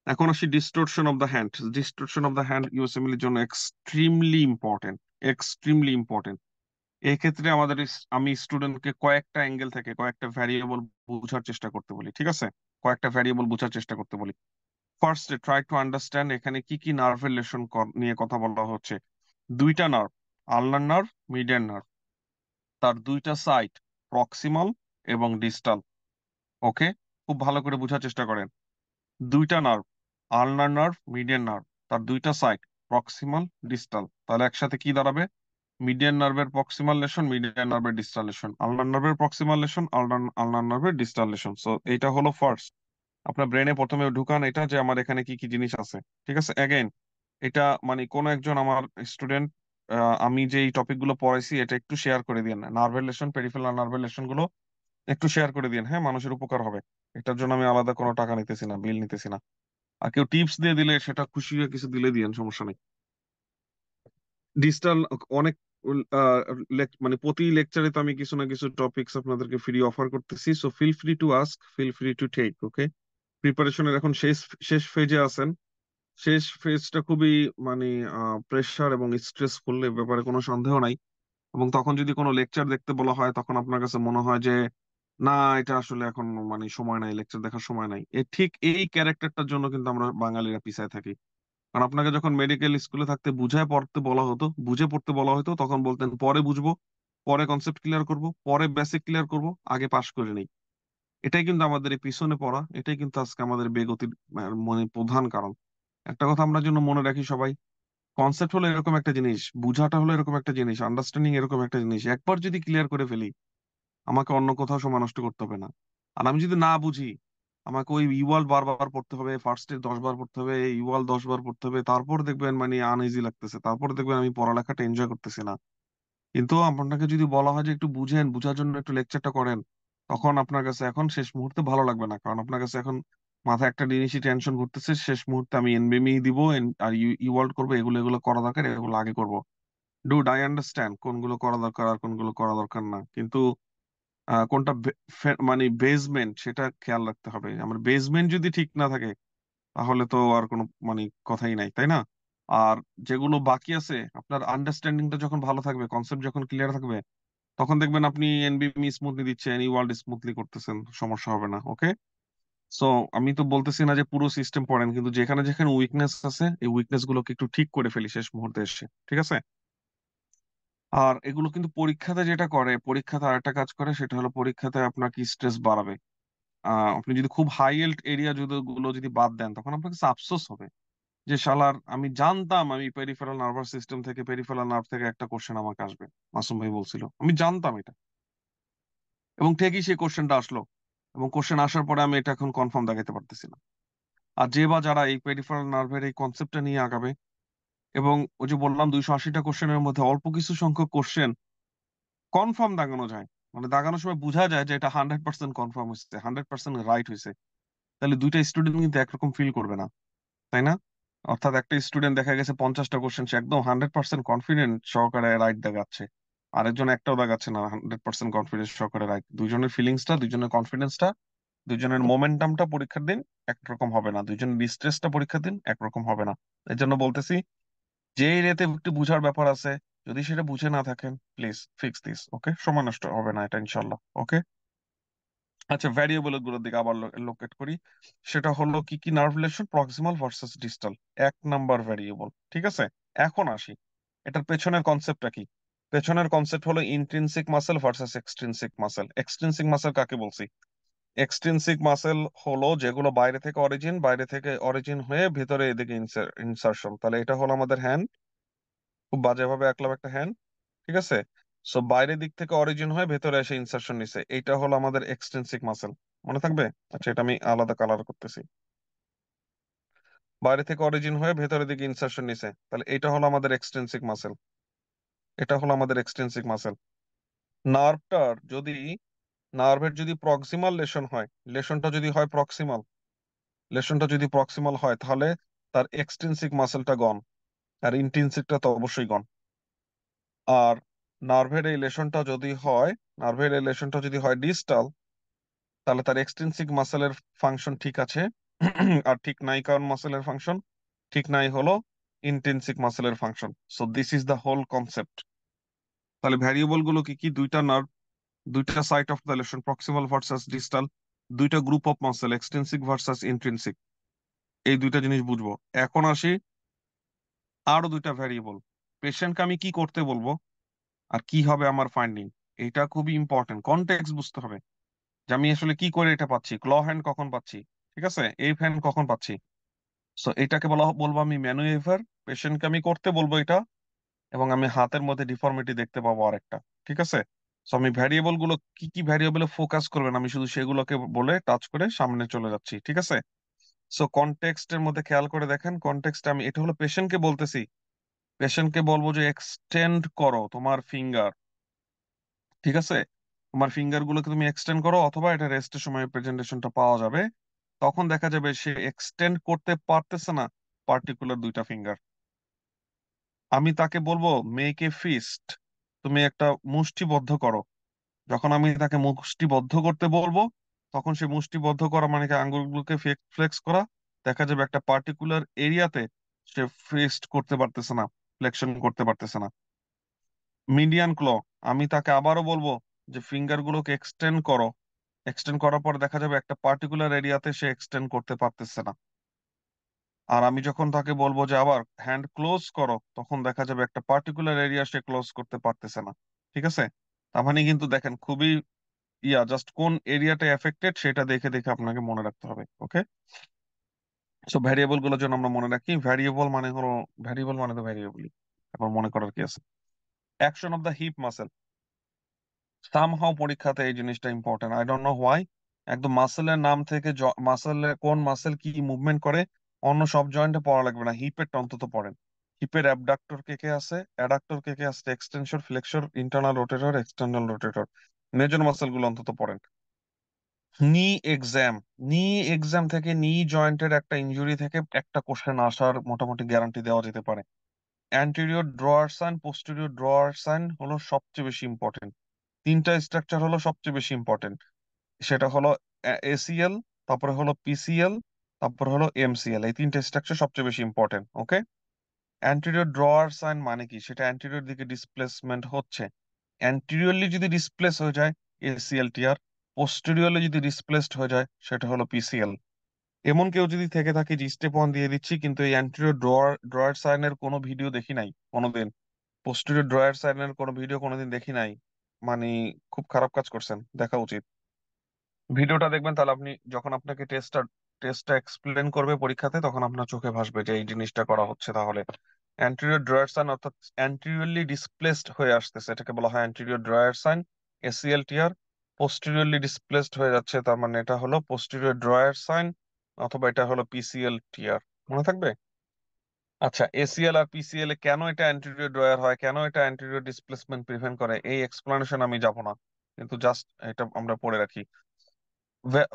এখন আসি distortion of the hand. Distortion of the hand USMLE এর জন্য এক্সট্রিমলি ইম্পর্টেন্ট, এক্সট্রিমলি ইম্পর্টেন্ট। এই ক্ষেত্রে আমি স্টুডেন্টকে কয়েকটা অ্যাঙ্গেল থেকে কয়েকটা ভ্যারিয়েবল বোঝার চেষ্টা করতে বলি, ঠিক আছে, কয়েকটা ভ্যারিয়েবল বোঝার চেষ্টা করতে বলি। ফার্স্ট ট্রাই টু আন্ডারস্ট্যান্ড এখানে কি কি নার্ভের রিলেশন নিয়ে কথা বলা হচ্ছে। দুইটা নার্ভ, আলনার নার্ভ, মিডিয়ান নার্ভ, তার দুইটা সাইড প্রক্সিমাল এবং ডিস্টাল। ওকে, খুব ভালো করে বোঝার চেষ্টা করেন। দুইটা নার্ভ, আলনার নার্ভ, মিডিয়ান নার্ভ, তার দুইটা সাইড প্রক্সিমাল, ডিস্টাল। তাহলে একসাথে কি দাঁড়াবে, মিডিয়ান নার্ভের প্রক্সিমাল লেশন, মিডিয়ান নার্ভের ডিস্টাল লেশন, আলনার নার্ভের প্রক্সিমাল লেশন, আলনার নার্ভের ডিস্টাল লেশন। সো এইটা হলো ফার্স্ট। আপনার ব্রেনে প্রথমে ঢুকান এটা যে আমার এখানে কি কি জিনিস আছে। ঠিক আছে, অ্যাগেন এটা মানে কোন একজন আমার স্টুডেন্ট, আমি যে এই টপিক গুলো পড়াইছি এটা একটু শেয়ার করে দিন, নার্ভের লেশন, পেরিফেরাল নার্ভের লেশন গুলো একটু শেয়ার করে দিন। হ্যাঁ, মানুষের উপকার হবে। এটার জন্য আমি আলাদা কোনো টাকা নিতেছি না, বিল নিতেছি না। আর কেউ টিপস দিয়ে দিলে সেটা খুশি হয়ে কিছু দিলে দিয়েন, সমস্যা নেই। ডিজিটাল অনেক আহ, মানে প্রতি লেকচারে তো আমি কিছু না কিছু টপিকস আপনাদেরকে ফ্রি অফার করতেছি। So feel free to ask, feel free to take. Okay, প্রিপারেশনের এখন শেষ শেষ ফেজে আছেন। শেষ ফেজটা খুবই মানে প্রেশার এবং স্ট্রেসফুল, এ ব্যাপারে কোনো সন্দেহ নাই। এবং তখন যদি কোনো লেকচার দেখতে বলা হয় তখন আপনার কাছে মনে হয় যে না, এটা আসলে এখন মানে সময় নাই, লেকচার দেখার সময় নাই। ঠিক এই ক্যারেক্টারটার জন্য কিন্তু আমরা বাঙালিরা পিছায় থাকি। কারণ আপনাকে যখন মেডিকেল স্কুলে থাকতে বুঝায় পড়তে বলা হতো, বুঝে পড়তে বলা হতো, তখন বলতেন পরে বুঝবো, পরে কনসেপ্ট ক্লিয়ার করব, পরে বেসিক ক্লিয়ার করব, আগে পাশ করে নেই। এটাই কিন্তু আমাদের এই পিছনে পড়া, এটাই কিন্তু আজকে আমাদের বেগতির মানে প্রধান কারণ। একটা কথা আমরা যেন মনে রাখি সবাই, কনসেপ্ট হলো এরকম একটা জিনিস, বুঝাটা হলো এরকম একটা জিনিস, আন্ডারস্ট্যান্ডিং এরকম একটা জিনিস, একবার যদি ক্লিয়ার করে ফেলি আমাকে অন্য কোথাও সময় নষ্ট করতে হবে না। আর আমি যদি না বুঝি আমাকে ওই ইওয়াল বারবার পড়তে হবে, ফার্স্টে 10 বার পড়তে হবে, ইওয়াল 10 বার পড়তে হবে, তারপর দেখবেন মানে আনইজি লাগতেছে, তারপর দেখবেন আমি পড়ালেখাটা এনজয় করতেছি না। কিন্তু আপনাকে যদি বলা হয় যে একটু বুঝেন, বুঝার জন্য একটু লেকচারটা করেন, তখন আপনার কাছে এখন শেষ মুহূর্তে ভালো লাগবে না, কারণ আপনার কাছে এখন মাথায় একটা জিনিসই টেনশন ঘুরতেছে, শেষ মুহূর্তে আমি এনবিএমই দিব আর ইওয়াল্ড করবো, এগুলো এগুলো করা দরকার, এগুলো আগে করব। ডুড আই আন্ডারস্ট্যান্ড কোনগুলো করা দরকার আর কোনগুলো করা দরকার না, কিন্তু কোনটা মানে বেসমেন্ট সেটা খেয়াল রাখতে হবে। আমার বেসমেন্ট যদি ঠিক না থাকে তাহলে তো আর কোনো মানে কথাই নাই, তাই না? আর যেগুলো বাকি আছে, আপনার আন্ডারস্ট্যান্ডিংটা যখন ভালো থাকবে, কনসেপ্ট যখন ক্লিয়ার থাকবে, তখন দেখবেন আপনি এনবিএম স্মুথলি দিচ্ছেন, ই ওয়ার্ল্ড স্মুথলি করতেছেন, সমস্যা হবে না। ওকে, সো আমি তো বলতেছি না যে পুরো সিস্টেম পড়েন, কিন্তু যেখানে যেখানে উইকনেস আছে এই উইকনেস গুলোকে একটু ঠিক করে ফেলি শেষ মুহূর্তে এসে, ঠিক আছে? আর এগুলো কিন্তু পরীক্ষাতে যেটা করে, পরীক্ষাতে আরেকটা কাজ করে, সেটা হলো পরীক্ষাতে আপনার কি স্ট্রেস বাড়াবে। আপনি যদি খুব হাই এল্ড এরিয়া যদি গুলো যদি বাদ দেন তখন আপনার কাছে আফসোস হবে যে শালার আমি জানতাম আমি পেরিফেরাল নার্ভাস সিস্টেম থেকে পেরিফেরাল নার্ভ থেকে একটা কোশ্চেন আমাকে আসবে, মাসুম ভাই বলছিল, আমি জানতাম এটা। এবং ঠিকই সেই কোশ্চেনটা আসলো, এবং কোশ্চেন আসার পরে আমি এটা এখন কনফার্ম দেখাতে পারতেছি না। আর যে বা যারা এই পেরিফেরাল নার্ভের এই কনসেপ্টটা নিয়ে আগাবে, এবং ওই যে বললাম 280টা কোশ্চেনের মধ্যে অল্প কিছু সংখ্যক কোশ্চেন কনফার্ম দাগানো যায়, মানে দাগানোর সময় বোঝা যায় যে এটা 100% কনফার্ম হয়েছে, 100% রাইট হয়েছে, তাহলে দুইটা স্টুডেন্ট কিন্তু একরকম ফিল করবে না, তাই না? অর্থাৎ একটা স্টুডেন্ট দেখা গেছে 50টা কোশ্চেন সে একদম 100% কনফিডেন্ট সহকারে রাইট দেখাচ্ছে, আরেকজন একটাও দেখাচ্ছে না 100% কনফিডেন্স সহকারে রাইট। দুইজনের ফিলিংসটা, দুইজনের কনফিডেন্সটা, দুইজনের মোমেন্টামটা পরীক্ষার দিন একরকম হবে না, দুইজনের ডিস্ট্রেসটা পরীক্ষার দিন একরকম হবে না। এর জন্য বলতেছি, যে এরিয়াতে একটু বুঝার ব্যাপার আছে, যদি সেটা বুঝে না থাকেন, প্লিজ ফিক্স দিস, ওকে? সময় নষ্ট হবে না এটা, ইনশাল্লাহ, ওকে? আচ্ছা, ভ্যারিয়েবল গুলোর দিকে আবার লোকেট করি। সেটা হলো কি কি nerve relation, proximal versus distal, 1 number variable, ঠিক আছে? এখন আসি, এটার পেছনের কনসেপ্টটা কি। পেছনের কনসেপ্ট হলো intrinsic muscle versus extrinsic muscle. Extrinsic muscle কাকে বলছি? এক্সট্রিনসিক মাসেল হলো যেগুলো বাইরে থেকে অরিজিন হয়ে ভেতরে এদিকে ইনসারশন। তাহলে এটা হলো আমাদের হ্যান্ড, খুব বাজেভাবে আঁকলাম একটা হ্যান্ড, ঠিক আছে? সো বাইরের দিক থেকে অরিজিন হয়ে ভেতরে এসে ইনসারশন নিছে, এইটা হলো আমাদের এক্সট্রিনসিক মাসেল। মনে থাকবে? আচ্ছা, এটা আমি আলাদা কালার করতেছি। বাইরে থেকে অরিজিন হয়ে ভেতরের দিকে ইনসারশন নিছে, তাহলে এটা হলো আমাদের এক্সট্রিনসিক মাসেল। এটা হলো আমাদের এক্সট্রিনসিক মাসেল। নার্ভটার যদি, নার্ভের যদি প্রক্সিমাল লেশন হয়, লেশনটা যদি হয় প্রক্সিমাল, লেশনটা যদি প্রক্সিমাল হয়, তাহলে তার এক্সট্রিনসিক মাসেলটা গন, আর ইন্ট্রিনসিকটা তো অবশ্যই গন। আর নার্ভের এই লেশনটা যদি হয়, নার্ভের এই লেশনটা যদি হয় ডিস্টাল, তাহলে তার এক্সট্রিনসিক মাসেলের ফাংশন ঠিক আছে, আর ঠিক নাই কারণ মাসেলের ফাংশন ঠিক নাই হলো ইন্ট্রিনসিক মাসেলের function. So this is the whole concept. তাহলে ভ্যারিয়েবল গুলো কি কি? দুইটা নার্ভ, দুইটা site of the lesion, proximal versus distal, দুইটা group of muscle, extrinsic versus intrinsic, এই দুইটা জিনিস বুঝবো। এখন আসি আরো দুইটা ভ্যারিয়েবল, পেশেন্টকে আমি কি করতে বলবো আর কি হবে আমার ফাইন্ডিং, এটা খুবই ইম্পর্টেন্ট। কনটেক্সট বুঝতে হবে যে আমি আসলে কি করে এটা পাচ্ছি, ক্ল হ্যান্ড কখন পাচ্ছি, ঠিক আছে, এই হ্যান্ড কখন পাচ্ছি। সো এটাকে বলবো আমি ম্যানুএভার, পেশেন্টকে আমি করতে বলবো এটা, এবং আমি হাতের মধ্যে ডিফর্মিটি দেখতে পাবো আরেকটা, ঠিক আছে? সো আমি ভ্যারিয়েবল গুলো কি কি ভ্যারিয়েবলে ফোকাস করবেন আমি শুধু সেগুলোকে বলে টাচ করে সামনে চলে যাচ্ছি, ঠিক আছে? সো কনটেক্সটের মধ্যে খেয়াল করে দেখেন, কনটেক্সট আমি এটা হলো পেশেন্টকে বলতেছি, পেশেন্টকে বলবো যে এক্সটেন্ড করো তোমার ফিঙ্গার, ঠিক আছে? তোমার ফিঙ্গার গুলোকে তুমি এক্সটেন্ড করো, অথবা এটা রেস্টের সময় প্রেজেন্টেশনটা পাওয়া যাবে, তখন দেখা যাবে সে এক্সটেন্ড করতে পারতেছে না পার্টিকুলার দুইটা ফিঙ্গার। আমি তাকে বলবো মেক এ ফিস্ট, তুমি একটা মুষ্টিবদ্ধ করো। যখন আমি তাকে মুষ্টিবদ্ধ করতে বলবো, তখন সে মুষ্টিবদ্ধ করা মানে কি আঙ্গুলগুলোকে ফ্লেক্স করা, দেখা যাবে একটা পার্টিকুলার এরিয়াতে সে ফিস্ট করতে পারতেছে না, ফ্লেকশন করতে পারতেছে না। মিডিয়ান ক্ল, আমি তাকে আবারও বলবো যে ফিঙ্গার গুলোকে এক্সটেন্ড করো, এক্সটেন্ড করার পর দেখা যাবে একটা পার্টিকুলার এরিয়াতে সে এক্সটেন্ড করতে পারতেছে না। আর আমি যখন তাকে বলবো যে আবার হ্যান্ড ক্লোজ করো, তখন দেখা যাবে একটা পার্টিকুলার এরিয়া সে ক্লোজ করতে পারতেছে না, ঠিক আছে? তার মানে কিন্তু দেখেন খুবই জাস্ট কোন এরিয়াটা এফেক্টেড সেটা দেখে দেখে আপনাকে মনে রাখতে হবে, ওকে? সো ভ্যারিয়েবল গুলোর জন্য আমরা মনে রাখি, ভ্যারিয়েবল মানে হলো, ভ্যারিয়েবল মানে তো ভ্যারিয়েবলই, এখন মনে করার কি আছে। Action of the hip muscle, somehow পরীক্ষাতে এই জিনিসটা important, I don't know why. একদম মাসেলের নাম থেকে মাসেলে কোন মাসেল কি মুভমেন্ট করে অন্য সব জয়েন্টে পড়া লাগবে না, হিপের অন্তত পড়েন। হিপের অ্যাবডাক্টর কে কে আছে, অ্যাডাক্টর কে কে আছে, extension, flexor, internal rotator, external rotator, major muscle গুলো অন্তত পড়েন। নি এক্সাম, নি এক্সাম থেকে নি জয়েন্টের একটা ইনজুরি থেকে একটা কোশ্চেন আসার মোটামুটি গ্যারান্টি দেওয়া যেতে পারে। Anterior drawer sign, posterior drawer sign হলো সবচেয়ে বেশি ইম্পর্টেন্ট। তিনটা স্ট্রাকচার হলো সবচেয়ে বেশি ইম্পর্টেন্ট, সেটা হলো এসিএল, তারপরে হলো পিসিএল, তারপরে হলো এমসিএল, এই তিনটা স্ট্রাকচার সবচেয়ে বেশি ইম্পর্টেন্ট, ওকে? অ্যান্টেরিয়র ড্রয়ার সাইন মানে কি? সেটা অ্যান্টেরিয়র দিকে ডিসপ্লেসমেন্ট হচ্ছে, অ্যান্টেরিয়রলি যদি ডিসপ্লেস হয়ে যায় এসিএল টিয়ার, পোস্টেরিয়রলি যদি ডিসপ্লেসড হয়ে যায় সেটা হলো পিসিএল। এমন কেউ যদি থেকে থাকে যে স্টেপ ওয়ান দিয়ে দিচ্ছি কিন্তু এই অ্যান্টেরিয়র ড্রয়ার সাইনের কোনো ভিডিও দেখি নাই কোনোদিন, পোস্টেরিয়র ড্রয়ার সাইনের কোনো ভিডিও কোনোদিন দেখি নাই, মানে খুব খারাপ কাজ করছেন, দেখা উচিত। ভিডিওটা দেখবেন, তাহলে আপনি যখন আপনাকে টেস্টটা টেস্টটা এক্সপ্লেন করবে পরীক্ষাতে, তখন আপনার চোখে ভাসবে যে এই জিনিসটা করা হচ্ছে। তাহলে অ্যান্টেরিয়র ড্রয়ার সাইন অর্থাৎ অ্যান্টেরিয়রলি ডিসপ্লেসড হয়ে আসতেছে, এটাকে বলা হয় অ্যান্টেরিয়র ড্রয়ার সাইন, এসিএল টিয়ার। পোস্টেরিয়রলি ডিসপ্লেসড হয়ে যাচ্ছে, তার মানে এটা হলো পোস্টেরিয়র ড্রয়ার সাইন, অথবা এটা হলো পিসিএল টিয়ার। মনে থাকবে? আচ্ছা, এসিএল আর পিসিএল এ কেন এটা অ্যান্টেরিয়র ড্রয়ার হয়, কেন এটা অ্যান্টেরিয়র ডিসপ্লেসমেন্ট প্রিভেন্ট করে, এই এক্সপ্লানেশন আমি যাব না, কিন্তু জাস্ট এটা আমরা পড়ে রাখি।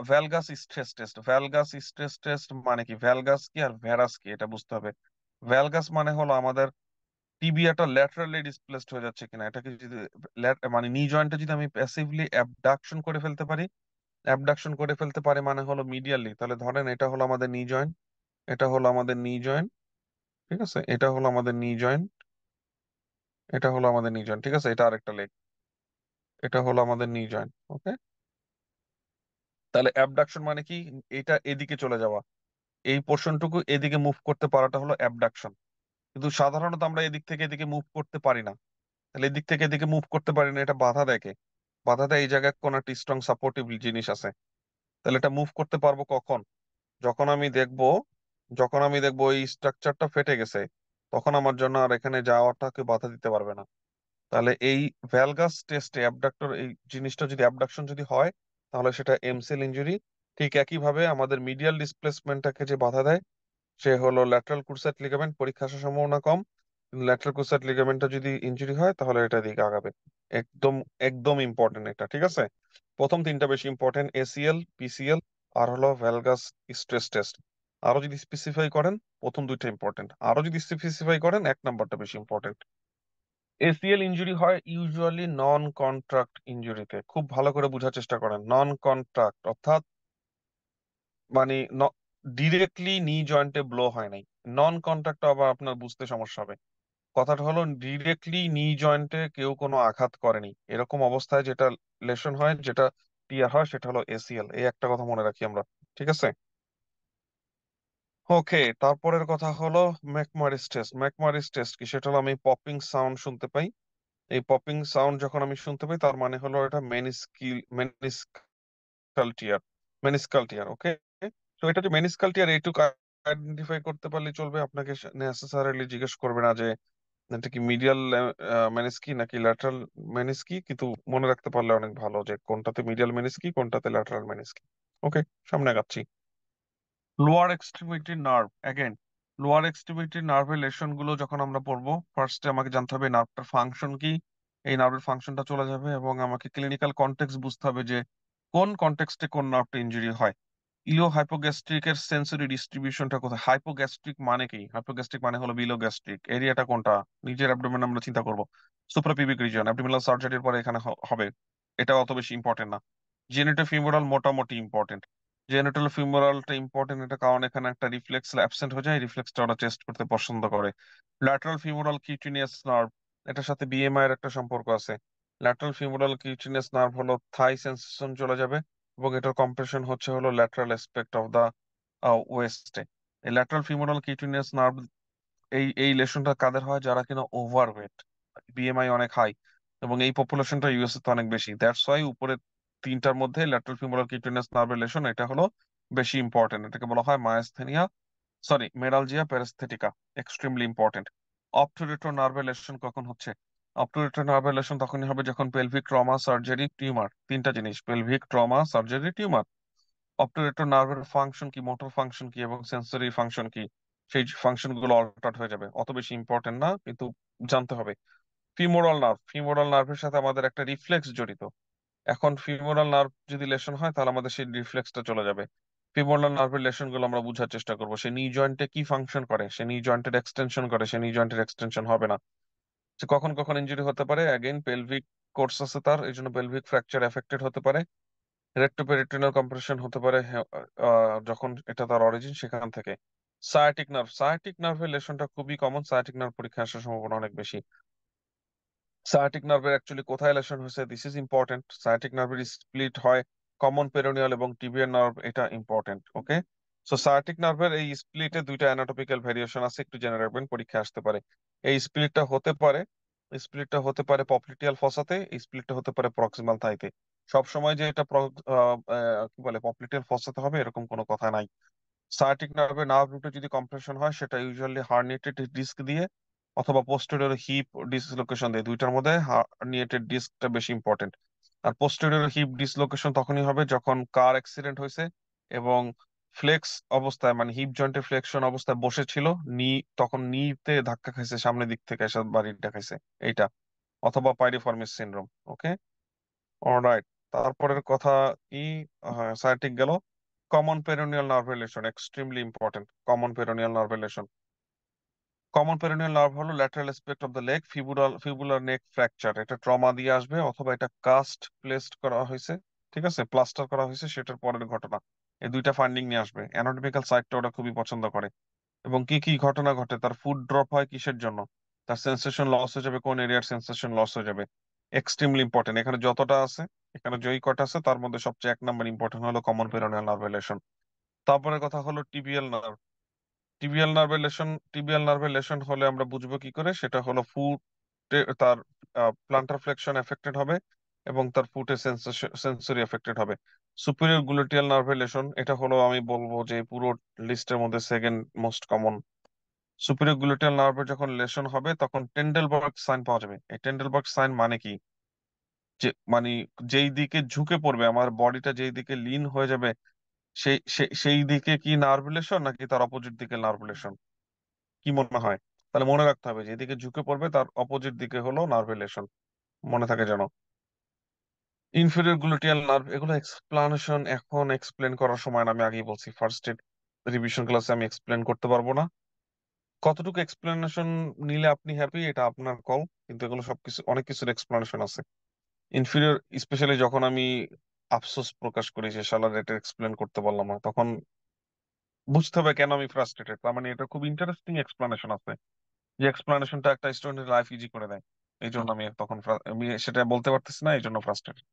ভ্যালগাস স্ট্রেস টেস্ট, ভ্যালগাস স্ট্রেস টেস্ট মানে কি, ভ্যালগাস কি আর ভ্যারাস কি এটা বুঝতে হবে। ভ্যালগাস মানে হলো আমাদের টিবিয়াটা ল্যাটারালি ডিসপ্লেসড হয়ে যাচ্ছে কিনা, এটাকে যদি মানে নি জয়েন্টে যদি আমি প্যাসিভলি অ্যাবডাকশন করে ফেলতে পারি, অ্যাবডাকশন করে ফেলতে পারি মানে হলো মিডিয়ালি, তাহলে ধরেন এটা হলো আমাদের নি জয়েন্ট, এটা হলো আমাদের নি জয়েন্ট, ঠিক আছে, এটা হলো আমাদের নি জয়েন্ট, এটা হলো আমাদের নি জয়েন্ট, ঠিক আছে, এটা আরেকটা লেগ, এটা হলো আমাদের নি জয়েন্ট, ওকে। তাহলে অ্যাবডাকশন মানে কি, এটা এদিকে চলে যাওয়া, এই পোর্শনটুকু এদিকে মুভ করতে পারাটা হলো অ্যাবডাকশন। কিন্তু সাধারণত আমরা এদিক থেকে এদিকে মুভ করতে পারি না। তাহলে এদিক থেকে এদিকে মুভ করতে পারি না, এটা বাধা দেয় কে? বাধা দেয় এই জায়গায় কোন একটা স্ট্রং সাপোর্টিভ জিনিস আছে। তাহলে এটা মুভ করতে পারবো কখন? যখন আমি দেখবো, যখন আমি দেখবো এই স্ট্রাকচারটা ফেটে গেছে, তখন আমার জন্য আর এখানে যাওয়াটাকে বাধা দিতে পারবে না। তাহলে এই ভ্যালগাস টেস্টে অ্যাবডাক্টর এই জিনিসটা যদি অ্যাবডাকশন যদি হয়, তাহলে সেটা এমসিএল ইনজুরি। ঠিক একইভাবে আমাদের মিডিয়াল ডিসপ্লেসমেন্টটাকে যে বাধা দেয়, সে হলো ল্যাটারাল ক্রুসাইট লিগামেন্ট, পরীক্ষা আসার সম্ভাবনা কম। ল্যাটারাল ক্রুসাইট লিগামেন্টটা যদি ইনজুরি হয়, তাহলে এটা দিকে আগাবে। একদম একদম ইম্পর্টেন্ট এটা, ঠিক আছে। প্রথম তিনটা বেশি ইম্পর্টেন্ট, এসিএল, পিসিএল, আর হলো ভ্যালগাস স্ট্রেস টেস্ট। আরো যদি স্পেসিফাই করেন, প্রথম দুইটা ইম্পর্টেন্ট, আরো যদি স্পেসিফাই করেন এক নাম্বারটা বেশি ইম্পর্টেন্ট। এসিএল ইনজুরি হয় ইউজুয়ালি নন কন্ট্রাক্ট ইনজুরিতে, খুব ভালো করে বোঝার চেষ্টা করেন। নন কন্ট্রাক্ট অর্থাৎ মানে ডিরেক্টলি নি জয়েন্টে ব্লো হয় নাই। নন কন্ট্রাক্ট আবার আপনার বুঝতে সমস্যা হবে। কথাটা হলো ডিরেক্টলি নি জয়েন্টে কেউ কোনো আঘাত করেনি, এরকম অবস্থায় যেটা লেশন হয়, যেটা টিয়ার হয়, সেটা হলো এসিএল। এই একটা কথা মনে রাখি আমরা, ঠিক আছে। ওকে, তারপরের কথা হলো ম্যাকমারিস টেস্ট। ম্যাকমারিস টেস্ট কি, সেটা হলো আমি পপিং সাউন্ড শুনতে পাই। এই পপিং সাউন্ড যখন আমি শুনতে পাই, তার মানে হলো এটা মেনিস্কাল টিয়ার, মেনিস্কাল টিয়ার, ওকে। তো এটা যে মেনিস্কাল টিয়ার, এইটুকু আইডেন্টিফাই করতে পারলে চলবে, আপনাকে নেসেসারিলি জিজ্ঞেস করবে না যে এটা কি মিডিয়াল মেনিস্কি নাকি ল্যাটারাল মেনিস্কি, কিন্তু মনে রাখতে পারলে অনেক ভালো যে কোনটাতে মিডিয়াল মেনিস্কি, কোনটাতে ল্যাটারাল মেনিস্কি। ওকে, সামনে আগাচ্ছি। Lower extremity nerve, again lower extremity নার্ভের লেশন গুলো যখন আমরা পড়বো, ফার্স্টে আমাকে জানতে হবে নার্ভটার ফাংশন কি। এই নার্ভের ফাংশনটা চলে যাবে, এবং আমাকে ক্লিনিক্যাল কনটেক্সট বুঝতে হবে যে কোন কনটেক্সটে কোন নার্ভটা ইনজুরি হয়। ইলিও হাইপোগ্যাস্ট্রিক এর সেন্সরি ডিস্ট্রিবিউশনটা কোথায়? হাইপোগ্যাস্ট্রিক মানে কি? হাইপোগ্যাস্ট্রিক মানে হলো বিলো গ্যাস্ট্রিক, এরিয়াটা কোনটা? নিজের অ্যাবডোমেন আমরা চিন্তা করব, সুপ্রাপিবিক রিজিয়ন, অ্যাবডোমিনাল সার্জারির পরে এখানে হবে। এটা অত বেশি ইম্পর্টেন্ট না। জেনিটো ফিমোরাল মোটামুটি ইম্পর্টেন্ট। জেনিটাল ফিমোরালটা ইম্পর্টেন্ট, এটা কারণ এখানে একটা রিফ্লেক্স অ্যাবসেন্ট হয়ে যায়, রিফ্লেক্সটা ওরা টেস্ট করতে পছন্দ করে। ল্যাটারাল ফিমোরাল কিউটিনিয়াস নার্ভ, এটার সাথে বিএমআই এর একটা সম্পর্ক আছে। ল্যাটারাল ফিমোরাল কিউটিনিয়াস নার্ভ হলো থাই সেন্সেশন চলে যাবে, এবং এটার কম্প্রেশন হচ্ছে হলো ল্যাটারাল অ্যাসপেক্ট অফ দা ওয়েস্টে। এই ল্যাটারাল ফিমোরাল কিউটিনিয়াস নার্ভ, এই এই লেশনটা কাদের হয়? যারা কিনা ওভারওয়েট, বিএমআই অনেক হাই, এবং এই পপুলেশনটা ইউএস তে অনেক বেশি। দ্যাটস ওয়াই উপরে তিনটার মধ্যে ল্যাটারাল ফিমোরাল কিউটিনিয়াস নার্ভের লেশন এটা হলো বেশি ইম্পর্টেন্ট। এটাকে বলা হয় মায়াস্থেনিয়া, সরি মেরালজিয়া প্যারাস্থেটিকা, এক্সট্রিমলি ইম্পর্টেন্ট। অবটুরেটর নার্ভের লেশন কখন হচ্ছে? অবটুরেটর নার্ভের লেশন তখনই হবে যখন পেলভিক ট্রমা, সার্জারি, টিউমার, তিনটা জিনিস, পেলভিক ট্রমা, সার্জারি, টিউমার। অবটুরেটর নার্ভের ফাংশন কি, মোটর ফাংশন কি, এবং সেন্সরি ফাংশন কি, সেই ফাংশন গুলো অল্টার্ড হয়ে যাবে। অত বেশি ইম্পর্টেন্ট না, কিন্তু জানতে হবে। ফিমোরাল নার্ভ, ফিমোরাল নার্ভের সাথে আমাদের একটা রিফ্লেক্স জড়িত। এখন ফিমোরাল নার্ভ যদি লেশন হয়, তাহলে আমাদের সেই রিফ্লেক্সটা চলে যাবে। ফিমোরাল নার্ভের লেশন গুলো আমরা বোঝার চেষ্টা করবো। সে নি জয়েন্টে কি ফাংশন করে? সে নি জয়েন্টের এক্সটেনশন করে, সে নি জয়েন্টের এক্সটেনশন হবে না। সে কখন কখন ইনজুরি হতে পারে? অ্যাগেন পেলভিক কোর্স আছে তার, এই জন্য পেলভিক ফ্র্যাকচার এফেক্টেড হতে পারে। রেক্টোপেরিটোনিয়াল কম্প্রেশন হতে পারে, হ্যাঁ, যখন এটা তার অরিজিন সেখান থেকে। সায়াটিক নার্ভ, সায়াটিক নার্ভের লেশনটা খুবই কমন, সায়াটিক নার্ভ পরীক্ষা আসার সম্ভাবনা অনেক বেশি। সায়াটিক নার্ভের অ্যাকচুয়ালি কোথায় লেশন হয়েছে, দিস ইজ ইম্পর্টেন্ট। সায়াটিক নার্ভের স্প্লিট হয় কমন পেরোনিয়াল এবং টিবিয়াল নার্ভ, এটা ইম্পর্টেন্ট, ওকে। সো সায়াটিক নার্ভের এই স্প্লিটে দুইটা অ্যানাটমিক্যাল ভেরিয়েশন আছে, একটু জেনে রাখবেন, পরীক্ষা আসতে পারে। এই স্প্লিটটা হতে পারে পপ্লিটিয়াল ফসাতে, এই স্প্লিটটা হতে পারে প্রক্সিমাল থাইতে। সব সময় যে এটা কি বলে পপ্লিটিয়াল ফসাতে হবে এরকম কোনো কথা নাই। সায়াটিক নার্ভে নার্ভ রুটে যদি কম্প্রেশন হয় সেটা ইউজুয়ালি হার্নিয়েটেড ডিস্ক দিয়ে অথবা পোস্টেরিয়র হিপ ডিসলোকেশন দিয়ে, দুইটার মধ্যে হার্নিয়েটেড ডিস্কটা বেশি ইম্পর্টেন্ট। আর পোস্টেরিয়র হিপ ডিসলোকেশন তখনই হবে যখন কার অ্যাক্সিডেন্ট হয়েছে এবং ফ্লেক্স অবস্থায়, মানে হিপ জয়েন্টে ফ্লেকশন অবস্থায় বসেছিল, নি তখন নিতে ধাক্কা খাইছে, সামনের দিক থেকে এসে বাড়িটা খাইছে, এইটা। অথবা পাইরিফর্মিস সিনড্রোম। ওকে, অলরাইট। তারপরের কথা কি, সায়াটিক গেল। Common peroneal nerve relation extremely important. Common peroneal nerve relation, common peroneal nerve হলো lateral aspect of the leg, fibular neck fracture. এটা ট্রমা দিয়ে আসবে অথবা এটা কাস্ট প্লেসড করা হয়েছে, ঠিক আছে, প্লাস্টার করা হয়েছে, সেটার পরের ঘটনা। এই দুইটা ফাইন্ডিং নিয়ে আসবে। অ্যানাটমিক্যাল সাইটটা ওরা খুবই পছন্দ করে। এবং কি কি ঘটনা ঘটে, তার ফুড ড্রপ হয় কিসের জন্য, তার সেন্সেশন লস হয়ে যাবে, কোন এরিয়ার সেন্সেশন লস হয়ে যাবে, এক্সট্রিমলি ইম্পর্টেন্ট। এখানে যতটা আছে, এখানে যেই কটা আছে তার মধ্যে সবচেয়ে এক নম্বর ইম্পর্টেন্ট হলো কমন পেরোনিয়াল নার্ভ রিলেশন। তারপরে কথা হলো টিবিয়াল নার্ভ। টিবিয়াল নার্ভের লেশন হলে আমরা বুঝবো কি করে, সেটা হলো ফুটে তার প্লান্টার ফ্লেকশন এফেক্টেড হবে এবং তার ফুটে সেন্সরি এফেক্টেড হবে। সুপিরিয়র গ্লুটিয়াল নার্ভের লেশন, এটা হলো আমি বলবো যে পুরো লিস্টের মধ্যে second most common. Superior gluteal নার্ভের যখন লেশন হবে তখন টেন্ডেলবার্গ সাইন পাওয়া যাবে। এই টেন্ডেলবার্গ সাইন মানে কি, যে মানে যেই দিকে ঝুঁকে পড়বে আমার বডিটা, যেই দিকে লিন হয়ে যাবে, সেই দিকে কি নার্ভ রিলেশন নাকি তার অপোজিট দিকে নার্ভ রিলেশন, কি মনে হয়? তাহলে মনে রাখতে হবে যে এদিকে ঝুঁকে পড়বে তার অপোজিট দিকে হলো নার্ভ রিলেশন, মনে থাকে যেন। ইনফেরিয়র গ্লুটিয়াল নার্ভ, এগুলো এক্সপ্লানেশন এখন এক্সপ্লেন করার সময় না, আমি আগেই বলছি ফার্স্ট এড রিভিশন ক্লাসে আমি এক্সপ্লেন করতে পারবো না। কতটুকু এক্সপ্লেনেশন নিলে আপনি হ্যাপি এটা আপনার কল, কিন্তু এগুলো সবকিছু, অনেক কিছুর এক্সপ্লেনেশন আছে। ইনফিরিয়র স্পেশালি যখন আমি আফসোস প্রকাশ করি যে শালার এটা এক্সপ্লেন করতে পারলাম না, তখন বুঝতে হবে কেন আমি ফ্রাস্ট্রেটেড। তার মানে এটা খুব ইন্টারেস্টিং এক্সপ্লেনেশন আছে, যে এক্সপ্লানেশনটা একটা স্টুডেন্টের লাইফ ইজি করে দেয়। এই জন্য আমি তখন আমি সেটা বলতে পারতেছি না, এই জন্য frustrated.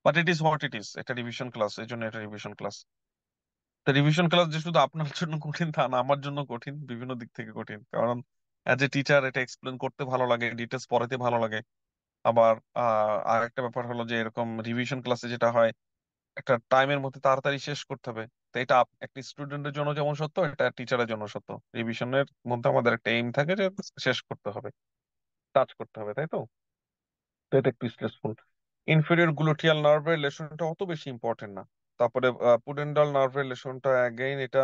But it is what it is, এটা রিভিশন ক্লাস, এই জন্য এটা রিভিশন ক্লাস। তো রিভিশন ক্লাস যে শুধু আপনার জন্য কঠিন তা না, আমার জন্য কঠিন, বিভিন্ন দিক থেকে কঠিন। কারণ অ্যাজ এ টিচার এটা এক্সপ্লেন করতে ভালো লাগে, ডিটেলস পড়াতে ভালো লাগে। আবার আর একটা ব্যাপার হলো যে এরকম রিভিশন ক্লাসে যেটা হয়, একটা টাইমের মধ্যে তাড়াতাড়ি শেষ করতে হবে। তো এটা একটা স্টুডেন্টের জন্য যেমন সত্য, এটা টিচারের জন্য সত্য। রিভিশনের মধ্যে আমাদের একটা এইম থাকে যে শেষ করতে হবে, টাচ করতে হবে, তাই তো? তো এটা একটু স্ট্রেসফুল। ইনফেরিয়র গ্লুটিয়াল নার্ভের লেশনটা অত বেশি ইম্পর্টেন্ট না। তারপরে পুডেন্ডাল নার্ভের লেশনটা অ্যাগেইন এটা,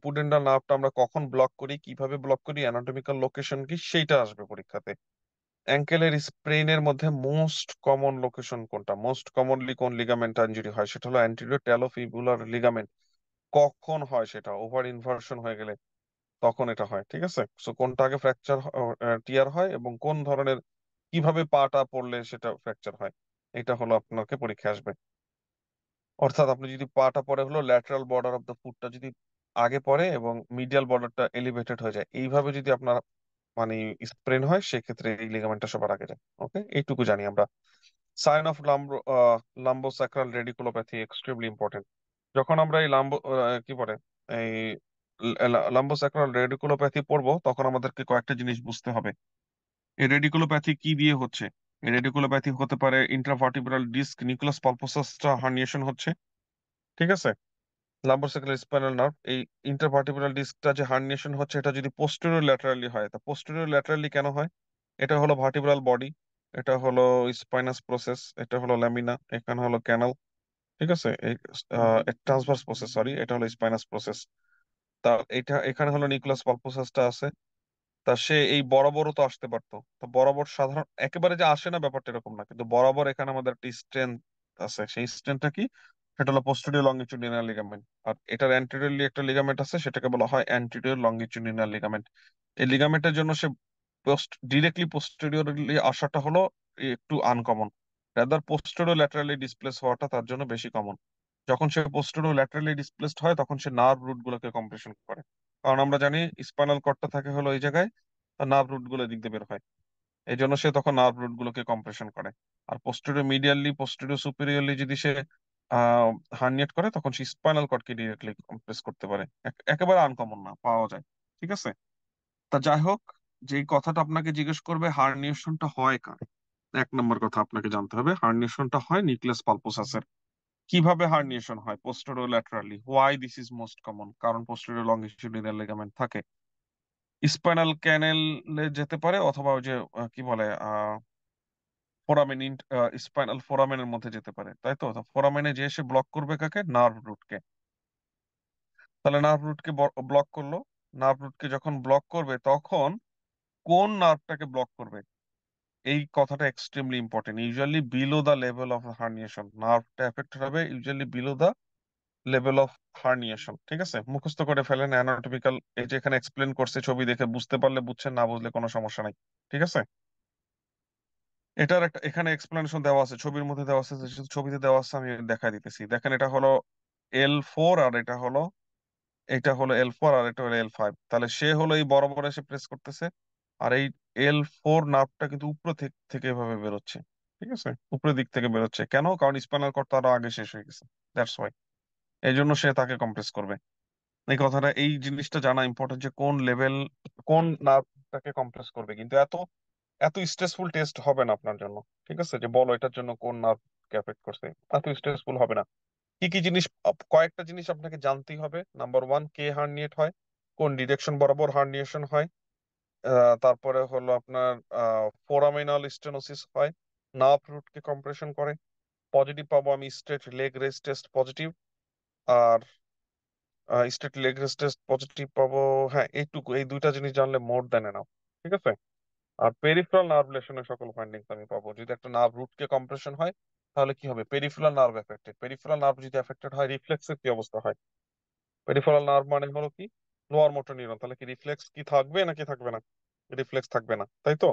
পুডেন্ডাল নার্ভটা আমরা কখন ব্লক করি, কিভাবে ব্লক করি, অ্যানাটমিক্যাল লোকেশন কি, সেইটা আসবে পরীক্ষাতে। অ্যাঙ্কেলের স্প্রেনের মধ্যে মোস্ট কমন লোকেশন কোনটা, মোস্ট কমনলি কোন লিগামেন্ট ইনজুরি হয়, সেটা হলো অ্যান্টেরিয়র ট্যালোফিবুলার লিগামেন্ট। কখন হয় সেটা, ওভার ইনভার্সন হয়ে গেলে তখন এটা হয়, ঠিক আছে। সো কোনটা আগে ফ্র্যাকচার টিয়ার হয় এবং কোন ধরনের, কিভাবে পাটা পড়লে সেটা ফ্র্যাকচার হয়, এটা হলো আপনাকে পরীক্ষা আসবে। অর্থাৎ আপনি যদি পাটা পড়ে হলো ল্যাটারাল বর্ডার অফ দ্য ফুটটা যদি আগে পড়ে এবং মিডিয়াল বর্ডারটা এলিভেটেড হয়ে যায়, এইভাবে যদি আপনার মানে স্প্রেন হয়, সেক্ষেত্রে এই লিগামেন্টটা সবার আগে যায়। ওকে, এইটুকু জানি আমরা। Sign of lumbosacral radiculopathy extremely important. যখন আমরা এই কি বলে, এই লাম্বোস্যাক্রাল রেডিকুলোপ্যাথি পড়বো, তখন আমাদেরকে কয়েকটা জিনিস বুঝতে হবে। এই রেডিকুলোপ্যাথি কি দিয়ে হচ্ছে? এই রেডিকুলোপ্যাথি হতে পারে ইন্ট্রাভার্টিব্রাল ডিস্ক নিউক্লিয়াস পালপোসাসটা হার্নিয়েশন হচ্ছে, ঠিক আছে। লাম্বোস্যাক্রাল স্পাইনাল নার্ভ, এই ইন্টারভার্টিব্রাল ডিস্কটা যে হার্নিয়েশন হচ্ছে, এটা যদি পোস্টেরিয়র ল্যাটারালি হয়, তা পোস্টেরিয়র ল্যাটারালি কেন হয়? এটা হলো ভার্টিব্রাল বডি, এটা হলো স্পাইনাস প্রসেস, এটা হলো ল্যামিনা, এখানে হলো ক্যানাল, ঠিক আছে। এই ট্রান্সভার্স প্রসেস, সরি, এটা হলো স্পাইনাস প্রসেস। তা এটা এখানে হলো নিউক্লিয়াস পালপোসাসটা আছে। তা সে এই বরাবরও তো আসতে পারতো। তো বরাবর সাধারণ একেবারে যে আসে না ব্যাপারটা এরকম না, কিন্তু বরাবর এখানে আমাদের একটা স্ট্রেন্থ আছে। সেই স্ট্রেন্থটা কি, সেটা হলো পোস্টেরিয়র লঙ্গিচুডিনাল লিগামেন্ট। আর এটার অ্যান্টেরিয়রলি একটা লিগামেন্ট আছে, সেটাকে বলা হয় অ্যান্টেরিয়র লঙ্গিচুডিনাল লিগামেন্ট। এই লিগামেন্টের জন্য সে ডিরেক্টলি পোস্টেরিয়রলি আসাটা হলো একটু uncommon. Rather posterior laterally displace হওয়াটা তার জন্য বেশি কমন। যখন সে পোস্টেরিয়র ল্যাটারালি ডিসপ্লেসড হয়, তখন সে নার্ভ রুট গুলোকে কম্প্রেশন করে। কারণ আমরা জানি স্পাইনাল কর্ডটা থাকে হলো এই জায়গায়, আর নার্ভ রুট গুলো এদিক দিয়ে বের হয়। এই জন্য সে তখন নার্ভ রুট গুলোকে কম্প্রেশন করে। আর পোস্টেরিয়র মিডিয়ালি, পোস্টেরিয়র সুপিরিয়রলি যদি সে আহ হার্নিয়েট করে, তখন সে স্পাইনাল কর্ডকে ডিরেক্টলি কম্প্রেস করতে পারে। একেবারে আনকমন না, পাওয়া যায়, ঠিক আছে। তা যাই হোক, যে কথাটা আপনাকে জিজ্ঞেস করবে হার্নিয়েশনটা হয় কার, এক নম্বর কথা আপনাকে জানতে হবে হার্নিয়েশনটা হয় নিউক্লিয়াস পালপোসাসের। কিভাবে হার্নিয়েশন হয় posterior laterally, why this is most common, কারণ পোস্টেরিয়র লঙ্গিটিউডিনাল লিগামেন্ট থাকে, স্পাইনাল ক্যানেলে যেতে পারে, অথবা ওই যে কি বলে ফোরামেন, স্পাইনাল ফোরামেনের মধ্যে যেতে পারে, তাই তো? ফোরামেনে যে এসে ব্লক করবে কাকে? নার্ভ রুটকে। তাহলে নার্ভ রুটকে ব্লক করলো। নার্ভ রুটকে যখন ব্লক করবে তখন কোন নার্ভটাকে ব্লক করবে? এই কথাটা extremely important. Usually below the level of herniation নার্ভটা এফেক্টেড হবে, usually below the level of herniation. ঠিক আছে, মুখস্থ করে ফেলেন অ্যানাটমিক্যাল, এই যে এখানে এক্সপ্লেন করছে, ছবি দেখে বুঝতে পারলে বুঝছেন, না বুঝলে কোনো সমস্যা নাই। ঠিক আছে, এটার একটা এখানে এক্সপ্লেনেশন দেওয়া আছে, ছবির মধ্যে দেওয়া আছে, যেহেতু ছবিতে দেওয়া আছে আমি দেখা দিতেছি। দেখেন, এটা হলো L4, আর এটা হলো L4, আর এটা হলো L5। তাহলে সে হলো এই বরাবর এসে প্রেস করতেছে, আর এই L4 নার্ভটা কিন্তু উপর থেকে এভাবে বেরোচ্ছে। ঠিক আছে, উপরের দিক থেকে বেরোচ্ছে কেন? কারণ স্পাইনাল কর্ড তো আরো আগে শেষ হয়ে গেছে, দ্যাটস ওয়াই। এই জন্য সে তাকে কম্প্রেস করবে। এই কথাটা, এই জিনিসটা জানা ইম্পর্টেন্ট যে কোন লেভেল, কোন নার্ভটাকে কম্প্রেস করবে। কিন্তু এত এত স্ট্রেসফুল টেস্ট হবে না আপনার জন্য। ঠিক আছে, যে বলো এটার জন্য কোন নার্ভকে এফেক্ট করছে, এত স্ট্রেসফুল হবে না। কি কি জিনিস, কয়েকটা জিনিস আপনাকে জানতেই হবে। নাম্বার ওয়ান, কে হার্নিয়েট হয়, কোন ডিরেকশন বরাবর হার্নিয়েশন হয়। তারপরে হলো আপনার ফোরামিনাল স্টেনোসিস হয়, নার্ভ রুটকে কম্প্রেশন করে। পজিটিভ পাবো আমি straight leg raise test positive, আর straight leg raise test positive পাবো। হ্যাঁ, এইটুকু, এই দুইটা জিনিস জানলে মোর দেন এনাফ। ঠিক আছে, আর পেরিফেরাল নার্ভ লেশনের সকল ফাইন্ডিংস আমি পাবো। যদি একটা নার্ভ রুটকে কম্প্রেশন হয় তাহলে কি হবে? Peripheral nerve affected. Peripheral nerve যদি এফেক্টেড হয়, রিফ্লেক্সের কি অবস্থা হয়? পেরিফেরাল নার্ভ মানে হলো কি? Lower motor neuron. তাহলে কি রিফ্লেক্স কি থাকবে নাকি থাকবে না? রিফ্লেক্স থাকবে না, তাই তো?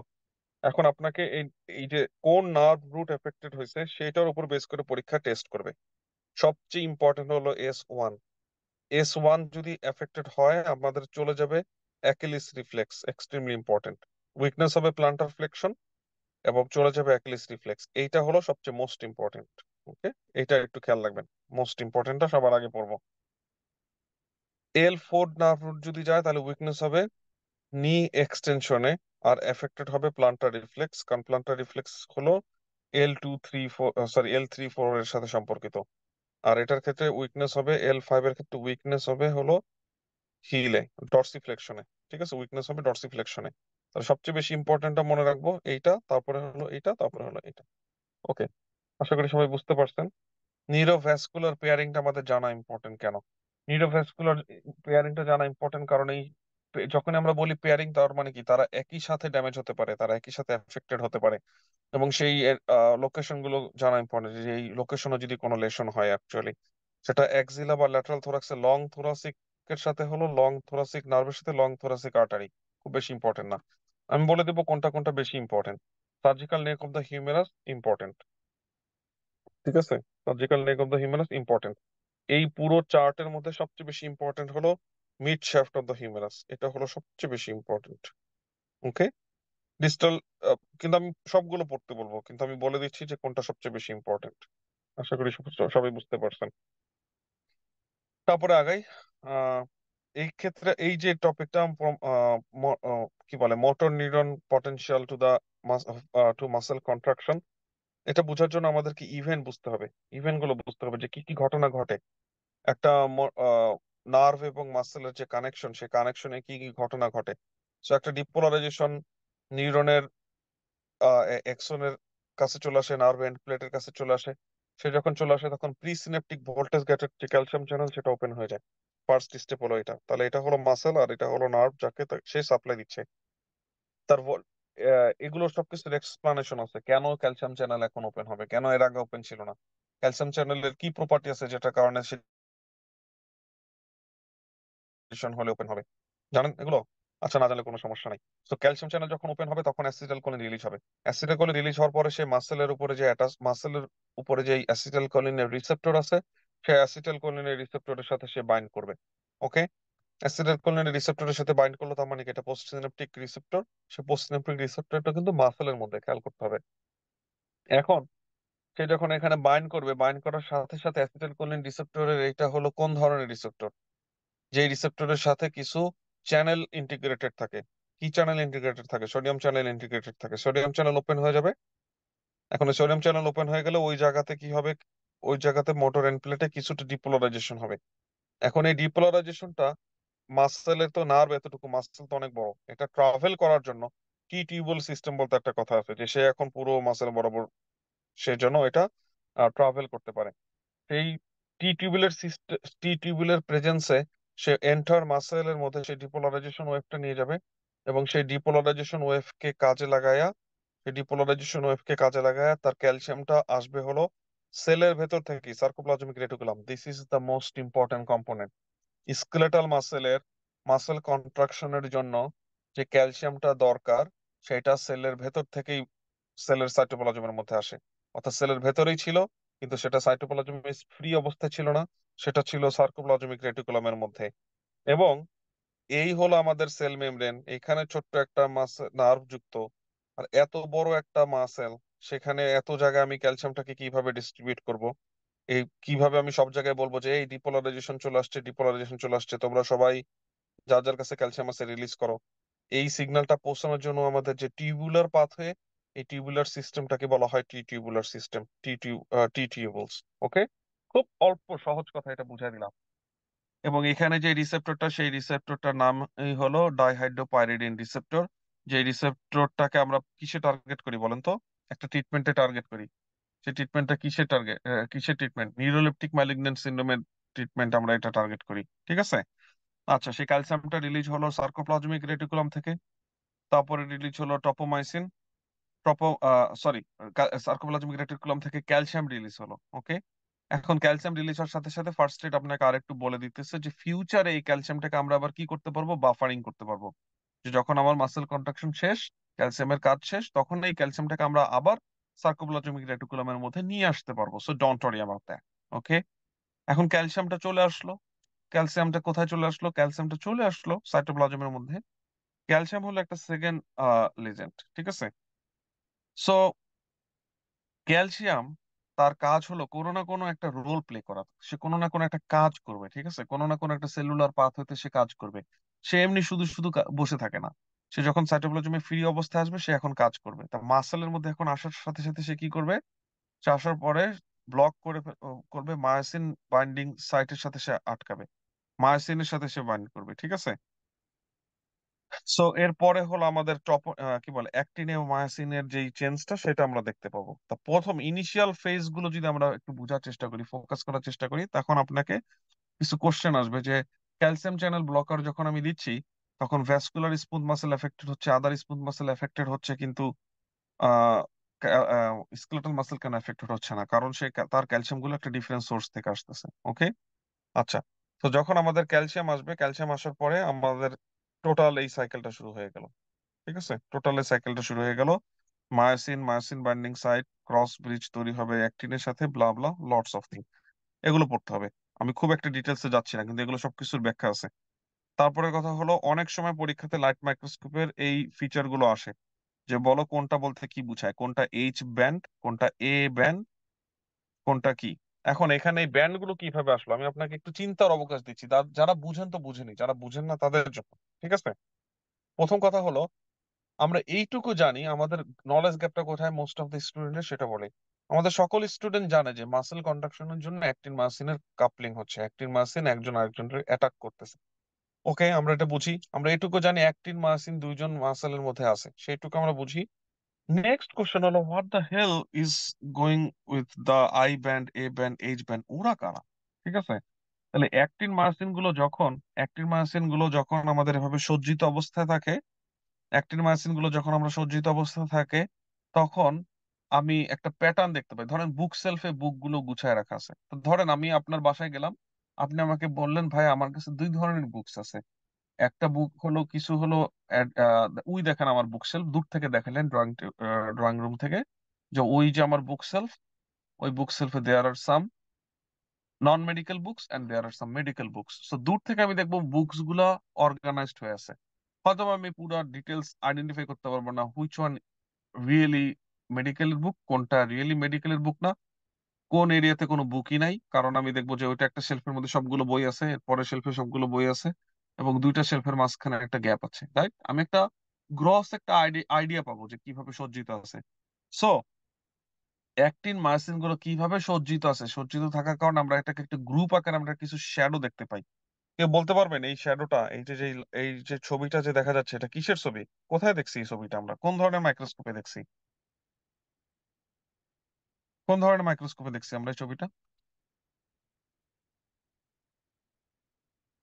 এখন আপনাকে এই এই যে কোন নার্ভ রুট এফেক্টেড হয়েছে সেটার উপর বেস করে পরীক্ষা টেস্ট করবে। সবচেয়ে ইম্পর্টেন্ট হলো S1। S1 যদি এফেক্টেড হয় আমাদের চলে যাবে Achilles reflex, extremely important. Weakness হবে প্লান্টার ফ্লেকশন, এবং চলে যাবে অ্যাকিলিস রিফ্লেক্স। এইটা হলো সবচেয়ে মোস্ট ইম্পর্টেন্ট। ওকে, এটা একটু খেয়াল রাখবেন, মোস্ট ইম্পর্টেন্টটা সবার আগে পড়বো। L4 নার্ভ রুট যদি যায় তাহলে উইকনেস হবে নি এক্সটেনশনে, আর এফেক্টেড হবে প্লান্টার রিফ্লেক্স, কারণ প্লান্টার রিফ্লেক্স হলো L2 3 4, L3 4 এর সাথে সম্পর্কিত। আর এটার ক্ষেত্রে উইকনেস হবে, L5 এর ক্ষেত্রে উইকনেস হবে হলো হিলে, ডর্সিফ্লেকশনে। ঠিক আছে, উইকনেস হবে ডর্সিফ্লেকশনে। তাহলে সবচেয়ে বেশি ইম্পর্টেন্টটা মনে রাখবো এইটা, তারপরে হলো এইটা, তারপরে হলো এটা। ওকে, আশা করি সবাই বুঝতে পারছেন। নিউরোভ্যাসকুলার পেয়ারিংটা আমাদের জানা ইম্পর্টেন্ট কেন? নিউরোভ্যাসকুলার পেয়ারিংটা জানা ইম্পর্টেন্ট কারণ এই যখন আমরা বলি পেয়ারিং, তার মানে কি তারা একই সাথে ড্যামেজ হতে পারে, তারা একই সাথে এফেক্টেড হতে পারে। এবং সেই লোকেশন গুলো জানা ইম্পর্টেন্ট, যে এই লোকেশনে যদি কোনো লেশন হয় অ্যাকচুয়ালি, সেটা অ্যাক্সিলা বা ল্যাটারাল থোরাক্সে লং থোরাসিক এর সাথে হলো লং থোরাসিক নার্ভের সাথে লং থোরাসিক আর্টারি, খুব বেশি ইম্পর্টেন্ট না। আমি বলে দেবো কোনটা কোনটা বেশি important. Surgical neck of the humerus important. ঠিক আছে, surgical neck of the humerus important. এই পুরো চার্টের মধ্যে সবচেয়ে বেশি ইম্পর্টেন্ট হলো mid shaft of the humerus, এটা হলো সবচেয়ে বেশি ইম্পর্টেন্ট। ওকে, ডিস্টাল, কিন্তু আমি সবগুলো পড়তে বলবো, কিন্তু আমি বলে দিচ্ছি যে কোনটা সবচেয়ে বেশি ইম্পর্টেন্ট। আশা করি সবাই বুঝতে পারছেন। তারপরে আগাই। আহ এই ক্ষেত্রে এই যে টপিকটা কি বলে, motor neuron potential to the to muscle contraction, এটা বোঝার জন্য আমাদেরকে ইভেন্ট বুঝতে হবে। ইভেন্ট গুলো বুঝতে হবে যে কি কি ঘটনা ঘটে একটা নার্ভ এবং মাসেলের যে কানেকশন, সেই কানেকশনে কি কি ঘটনা ঘটে। সো একটা ডিপোলারাইজেশন নিউরনের এক্সনের কাছে চলে আসে, নার্ভ এন্ড প্লেটের কাছে চলে আসে। সে যখন চলে আসে তখন প্রি সিনেপটিক ভোল্টেজ গেটের যে ক্যালসিয়াম চ্যানেল সেটা ওপেন হয়ে যায়। ফার্স্ট স্টেপ হলো এটা। তাহলে এটা হলো মাসেল, আর এটা হলো নার্ভ যাকে সে সাপ্লাই দিচ্ছে। তার এগুলোর সবকিছুর এক্সপ্লানেশন আছে, কেন ক্যালসিয়াম চ্যানেল এখন ওপেন হবে, কেন এর আগে ওপেন ছিল না, ক্যালসিয়াম চ্যানেলের কি প্রপার্টি আছে যেটার কারণে সেশন হলে ওপেন হবে। জানেন এগুলো? আচ্ছা, না জানলে কোনো সমস্যা নাই। তো ক্যালসিয়াম চ্যানেল যখন ওপেন হবে তখন অ্যাসিটাইলকোলিন রিলিজ হবে। অ্যাসিটাইলকোলিন রিলিজ হওয়ার পরে সে মাসেলের উপরে যে অ্যাসিটাইলকোলিনের রিসেপ্টর আছে, সেই অ্যাসিটাইলকোলিনের রিসেপ্টরের সাথে সে বাইন্ড করবে। ওকে, অ্যাসিটাইলকোলিনের রিসেপ্টরের সাথে বাইন্ড করলো, তার মানে কি এটা পোস্ট সিনাপটিক রিসেপ্টর। সে পোস্ট সিনাপটিক রিসেপ্টরটা কিন্তু মাসেলের মধ্যে, খেয়াল করতে হবে। এখন সে যখন এখানে বাইন্ড করবে, বাইন্ড করার সাথে সাথে অ্যাসিটাইলকোলিন রিসেপ্টরের এটা হলো কোন ধরনের রিসেপ্টর? যে রিসেপ্টরের সাথে কিছু চ্যানেল ইন্টিগ্রেটেড থাকে। কি চ্যানেল ইন্টিগ্রেটেড থাকে? সোডিয়াম চ্যানেল ইন্টিগ্রেটেড থাকে। সোডিয়াম চ্যানেল ওপেন হয়ে যাবে। এখন সোডিয়াম চ্যানেল ওপেন হয়ে গেলে ওই জায়গাতে কি হবে? ওই জায়গাতে মোটর এন্ড প্লেটে কিছুটা ডিপোলারাইজেশন হবে। এখন এই ডিপোলারাইজেশনটা, মাসেলের তো নার্ভ এতটুকু, মাসেল তো অনেক বড়, এটা ট্রাভেল করার জন্য টি টিউবুল সিস্টেম বলতে একটা কথা আছে, যে সে এখন পুরো মাসেল বরাবর সেজন্য এটা ট্রাভেল করতে পারে। সেই টি টিউবুলের প্রেজেন্সে সে এন্টার মাসেলের মধ্যে সেই ডিপোলারাইজেশন ওয়েভটা নিয়ে যাবে, এবং সেই ডিপোলারাইজেশন ওয়েভকে কাজে লাগায়া সেই ডিপোলারাইজেশন ওয়েভকে কাজে লাগায়া তার ক্যালসিয়ামটা আসবে হলো সেলের ভেতর থেকে, sarcoplasmic reticulum. This is the most important component. Skeletal মাসেলের মাসেল কন্ট্রাকশনের জন্য যে ক্যালসিয়ামটা দরকার, সেটা সেলের ভেতর থেকেই সেলের সাইটোপ্লাজমের মধ্যে আসে। অর্থাৎ সেলের ভেতরেই ছিল, কিন্তু সেটা সাইটোপ্লাজম ফ্রি অবস্থায় ছিল না, সেটা ছিল সার্কোপ্লাজমিক রেটিকুলামের মধ্যে। এবং এই হলো আমাদের সেল মেমব্রেন, এখানে ছোট্ট একটা নার্ভ যুক্ত, আর এত বড় একটা মাসেল, সেখানে এত জায়গায় আমি ক্যালসিয়ামটাকে কিভাবে ডিস্ট্রিবিউট করব? এই কিভাবে আমি সব জায়গায় বলবো যে এই ডিপোলারাইজেশন চলে আসছে, ডিপোলারাইজেশন চলে আসছে, তোমরা সবাই যার যার কাছে ক্যালসিয়াম আছে রিলিজ করো? এই সিগন্যালটা পৌঁছানোর জন্য আমাদের যে টিউবুলার পাথওয়ে, এই টিউবুলার সিস্টেমটাকে বলা হয় টি টিউবুলার সিস্টেম, টি টিউবুলস। ওকে, খুব অল্প সহজ কথা এটা বুঝাই দিলাম। এবং এখানে যে রিসেপ্টরটা, সেই রিসেপ্টরটার নাম এই হলো ডাইহাইড্রোপাইরিডিন রিসেপ্টর। যে রিসেপ্টরটাকে আমরা কিসে টার্গেট করি বলেন তো? একটা ট্রিটমেন্টে টার্গেট করি। সেই ট্রিটমেন্টটা কিসের টার্গেট, কিসের ট্রিটমেন্ট? নিউরোলেপটিক ম্যালিগন্যান্ট সিন্ড্রোমের ট্রিটমেন্ট আমরা এটা টার্গেট করি। ঠিক আছে? আচ্ছা, সেই ক্যালসিয়ামটা রিলিজ হলো সার্কোপ্লাজমিক রেটিকুলাম থেকে, তারপরে রিলিজ হলো টপোমাইসিন, টপো সরি সার্কোপ্লাজমিক রেটিকুলাম থেকে ক্যালসিয়াম রিলিজ হলো। ওকে, এখন ক্যালসিয়াম রিলিজ হওয়ার সাথে সাথে ফার্স্ট এড আপনাকে আরেকটু বলে দিতেছে যে ফিউচারে এই ক্যালসিয়ামটাকে আমরা আবার কি করতে পারবো, বাফারিং করতে পারবো। যে যখন আমার মাসেল কন্ট্রাকশন শেষ, ক্যালসিয়ামের কাজ শেষ, তখন এই ক্যালসিয়ামটাকে আমরা আবার সার্কোপ্লাজমিক রেটিকুলামের মধ্যে নিয়ে আসতে পারবো। So don't worry about that. Okay, এখন ক্যালসিয়ামটা চলে আসলো। ক্যালসিয়ামটা কোথায় চলে আসলো? ক্যালসিয়ামটা চলে আসলো সাইটোপ্লাজমের মধ্যে। ক্যালসিয়াম হলো একটা সেকেন্ড লেজেন্ড। ঠিক আছে? সো ক্যালসিয়াম, তার কাজ হলো কোনো না কোনো একটা রোল প্লে করা, সে কোনো না কোনো একটা কাজ করবে। ঠিক আছে? কোনো না কোনো একটা সেলুলার পাথ হতে সে কাজ করবে। সে এমনি শুধু শুধু বসে থাকে না। সে যখন সাইটোপ্লাজমে ফ্রি অবস্থায় আসবে, সে এখন কাজ করবে। তা মাসেলের মধ্যে এখন আসার সাথে সাথে সে কি করবে? সে আসার পরে ব্লক করবে মায়োসিন বাইন্ডিং সাইটের সাথে সে আটকাবে, মায়োসিনের সাথে সে বাইন্ড করবে। ঠিক আছে? সো এরপরে হলো আমাদের কি বলে অ্যাক্টিন এবং মায়োসিনের যেই চেঞ্জটা, সেটা আমরা দেখতে পাবো। তা প্রথম ইনিশিয়াল ফেজ গুলো যদি আমরা একটু বোঝার চেষ্টা করি, ফোকাস করার চেষ্টা করি, তখন আপনাকে কিছু কোশ্চেন আসবে যে ক্যালসিয়াম চ্যানেল ব্লকার যখন আমি দিচ্ছি, তখন ভ্যাসকুলার স্মুথ মাসেল এফেক্টেড হচ্ছে, আদার স্মুথ মাসেল এফেক্টেড হচ্ছে, কিন্তু আহ স্কেলেটাল মাসেল কেন এফেক্টেড হচ্ছে না? কারণ সে তার ক্যালসিয়াম গুলো একটা ডিফারেন্ট সোর্স থেকে আসতেছে। ওকে, আচ্ছা। তো যখন আমাদের ক্যালসিয়াম আসবে, ক্যালসিয়াম আসার পরে আমাদের টোটাল এই সাইকেলটা শুরু হয়ে গেল। ঠিক আছে? টোটাল এই সাইকেলটা শুরু হয়ে গেল। Myosin, myosin binding site, cross bridge তৈরি হবে অ্যাক্টিনের সাথে, blah blah lots of thing. এগুলো পড়তে হবে। আমি খুব একটা ডিটেলসে যাচ্ছি না, কিন্তু এগুলো সবকিছুর ব্যাখ্যা আছে। তারপরে কথা হলো, অনেক সময় পরীক্ষাতে লাইট মাইক্রোস্কোপের এই ফিচার গুলো আসে, যে বলো কোনটা বলতে কি বুঝায়, কোনটা এইচ ব্যান্ড, কোনটা এ ব্যান্ড, কোনটা কি। এখন এখানে এই ব্যান্ড গুলো কিভাবে আসলো, আমি আপনাকে একটু চিন্তার অবকাশ দিচ্ছি। যারা বুঝেন তো বুঝেনি, যারা বুঝেন না তাদের জন্য। ঠিক আছে? প্রথম কথা হলো, আমরা এইটুকু জানি, আমাদের নলেজ গ্যাপটা কোথায় মোস্ট অফ দ্য স্টুডেন্টের, সেটা বলে। আমাদের সকল স্টুডেন্ট জানে যে মাসেল কন্ট্রাকশনের জন্য অ্যাক্টিন মায়োসিনের কাপলিং হচ্ছে, অ্যাক্টিন মায়োসিন একজন আরেকজনের অ্যাটাক করতেছে। ওকে, আমরা এটা বুঝি। আমরা এটুকু জানি অ্যাক্টিন মায়োসিন দুইজন মাসেলের মধ্যে আছে, সেইটুকু আমরা বুঝি। নেক্সট কোশ্চেন হলো, what the hell is going with the I band, A band, H band, ওরা কারা? ঠিক আছে? তাহলে অ্যাক্টিন মায়োসিন গুলো যখন আমাদের এভাবে সজ্জিত অবস্থায় থাকে, অ্যাক্টিন মায়োসিন গুলো যখন আমরা সজ্জিত অবস্থায় থাকে, তখন আমি একটা প্যাটার্ন দেখতে পাই। ধরেন বুক সেলফে বুক গুলো গুছায় রাখা আছে। তো ধরেন আমি আপনার বাসায় গেলাম, আপনি আমাকে বললেন, ভাই আমার কাছে দুই ধরনের বুকস আছে। একটা বুক হলো, কিছু হলো ওই দেখেন আমার বুক সেলফ, দূর থেকে দেখালেন, ড্রয়িং রুম থেকে, যে ওই যে আমার বুক সেলফ, ওই বুক সেলফে there are some non medical books and there are some medical books. So দূর থেকে আমি দেখবো বুকস গুলা অর্গানাইজড হয়ে আছে। হয়তো আমি পুরো ডিটেলস আইডেন্টিফাই করতে পারবো না, হুইচ ওয়ান রিয়েলি মেডিকেলের বুক, কোনটা রিয়েলি মেডিকেলের বুক না। কোন এরিয়াতে কোনো বুকই নাই, কারণ আমি দেখবো যে ওইটা একটা শেলফের মধ্যে সবগুলো বই আছে, এরপরে শেলফে সবগুলো বই আছে, এবং দুইটা শেলফের মাঝখানে একটা গ্যাপ আছে। রাইট? আমি একটা গ্রস একটা আইডিয়া পাবো যে কিভাবে সজ্জিত আছে। সো অ্যাক্টিন মায়োসিন গুলো কিভাবে সজ্জিত আছে, সজ্জিত থাকার কারণে আমরা এটাকে একটা গ্রুপ আকারে আমরা কিছু শ্যাডো দেখতে পাই। কেউ বলতে পারবেন এই শ্যাডোটা, এই যে ছবিটা যে দেখা যাচ্ছে, এটা কিসের ছবি? কোথায় দেখছি এই ছবিটা? আমরা কোন ধরনের মাইক্রোস্কোপে দেখছি? কোন ধরনের মাইক্রোস্কোপে দেখছি আমরা এই ছবিটা?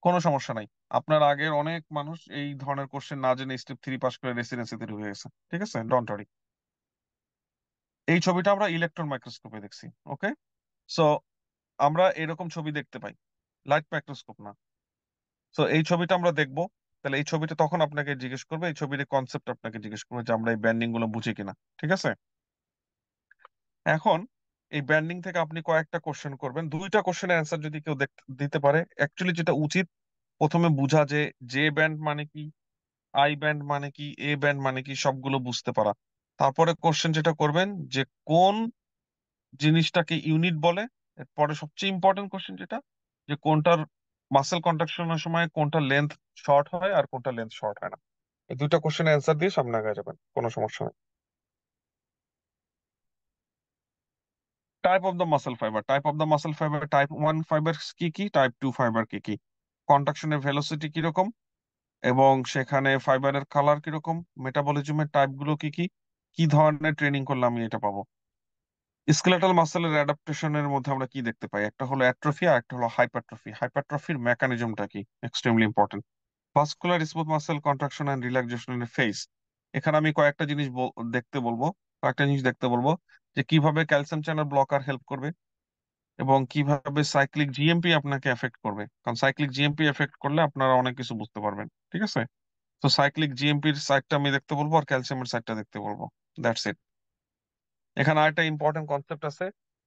কোনো সমস্যা নাই। আপনার আগের অনেক মানুষ এই ধরনের কোশ্চেন না জেনে স্টেপ 3 পাস করে রেসিডেন্সিতে ঢুকে গেছে। ঠিক আছে, ডোন্ট ওয়ারি। এই ছবিটা আমরা ইলেকট্রন মাইক্রোস্কোপে দেখছি। ওকে, সো আমরা এরকম ছবি দেখতে পাই, লাইট মাইক্রোস্কোপ না। সো এই ছবিটা আমরা দেখবো। তাহলে এই ছবিটা তখন আপনাকে জিজ্ঞেস করবে, এই ছবির কনসেপ্ট আপনাকে জিজ্ঞেস করবে যে আমরা এই ব্যান্ডিং গুলো বুঝি কিনা। ঠিক আছে, এখন এই ব্যান্ডিং থেকে আপনি কয়েকটা কোশ্চেন করবেন, 2টা কোশ্চেনের অ্যান্সার যদি কেউ দিতে পারে, অ্যাকচুয়ালি যেটা উচিত প্রথমে বুঝা যে জে ব্যান্ড মানে কি, আই ব্যান্ড মানে কি, এ ব্যান্ড মানে কি, সবগুলো বুঝতে পারা। তারপরে কোশ্চেন যেটা করবেন যে কোন জিনিসটাকে ইউনিট বলে। এরপরে সবচেয়ে ইম্পর্টেন্ট কোশ্চেন যেটা, যে কোনটার মাসেল কন্ট্রাকশনের সময় কোনটা লেন্থ শর্ট হয় আর কোনটা লেন্থ শর্ট হয় না। এই 2টা কোশ্চেনের অ্যান্সার দিয়ে সামনে আগে যাবেন, কোনো সমস্যা নেই। Type of the muscle fibre, type of the muscle fibre, type 1 fibre কি কি, টাইপ 2 ফাইবার কি কি, কন্ট্রাকশনের ভেলোসিটি কিরকম, এবং সেখানে ফাইবারের কালার কিরকম, মেটাবলিজমের টাইপ গুলো কি কি, কি ধরনের ট্রেনিং করলে আমি এটা পাবো। স্কেলেটাল মাসেলের অ্যাডাপ্টেশনের মধ্যে আমরা কি দেখতে পাই? একটা হলো অ্যাট্রফি আর একটা হলো হাইপারট্রফি। হাইপারট্রফির মেকানিজমটা কি, extremely important. Vascular smooth muscle contraction and রিল্যাক্সেশনের ফেজ, এখানে আমি কয়েকটা জিনিস দেখতে বলবো, কয়েকটা জিনিস দেখতে বলবো, যে কিভাবে ক্যালসিয়াম চ্যানেল ব্লকার হেল্প করবে এবং কিভাবে সাইক্লিক জিএমপি আপনাকে এফেক্ট করবে। কারণ সাইক্লিক জিএমপি এফেক্ট করলে আপনারা অনেক কিছু বুঝতে পারবেন। ঠিক আছে, তো সাইক্লিক জিএমপির সাইডটা আমি দেখতে বলবো আর ক্যালসিয়ামের সাইডটা দেখতে বলবো। That's it. এখানে আরেকটা ইম্পর্টেন্ট কনসেপ্ট আছে,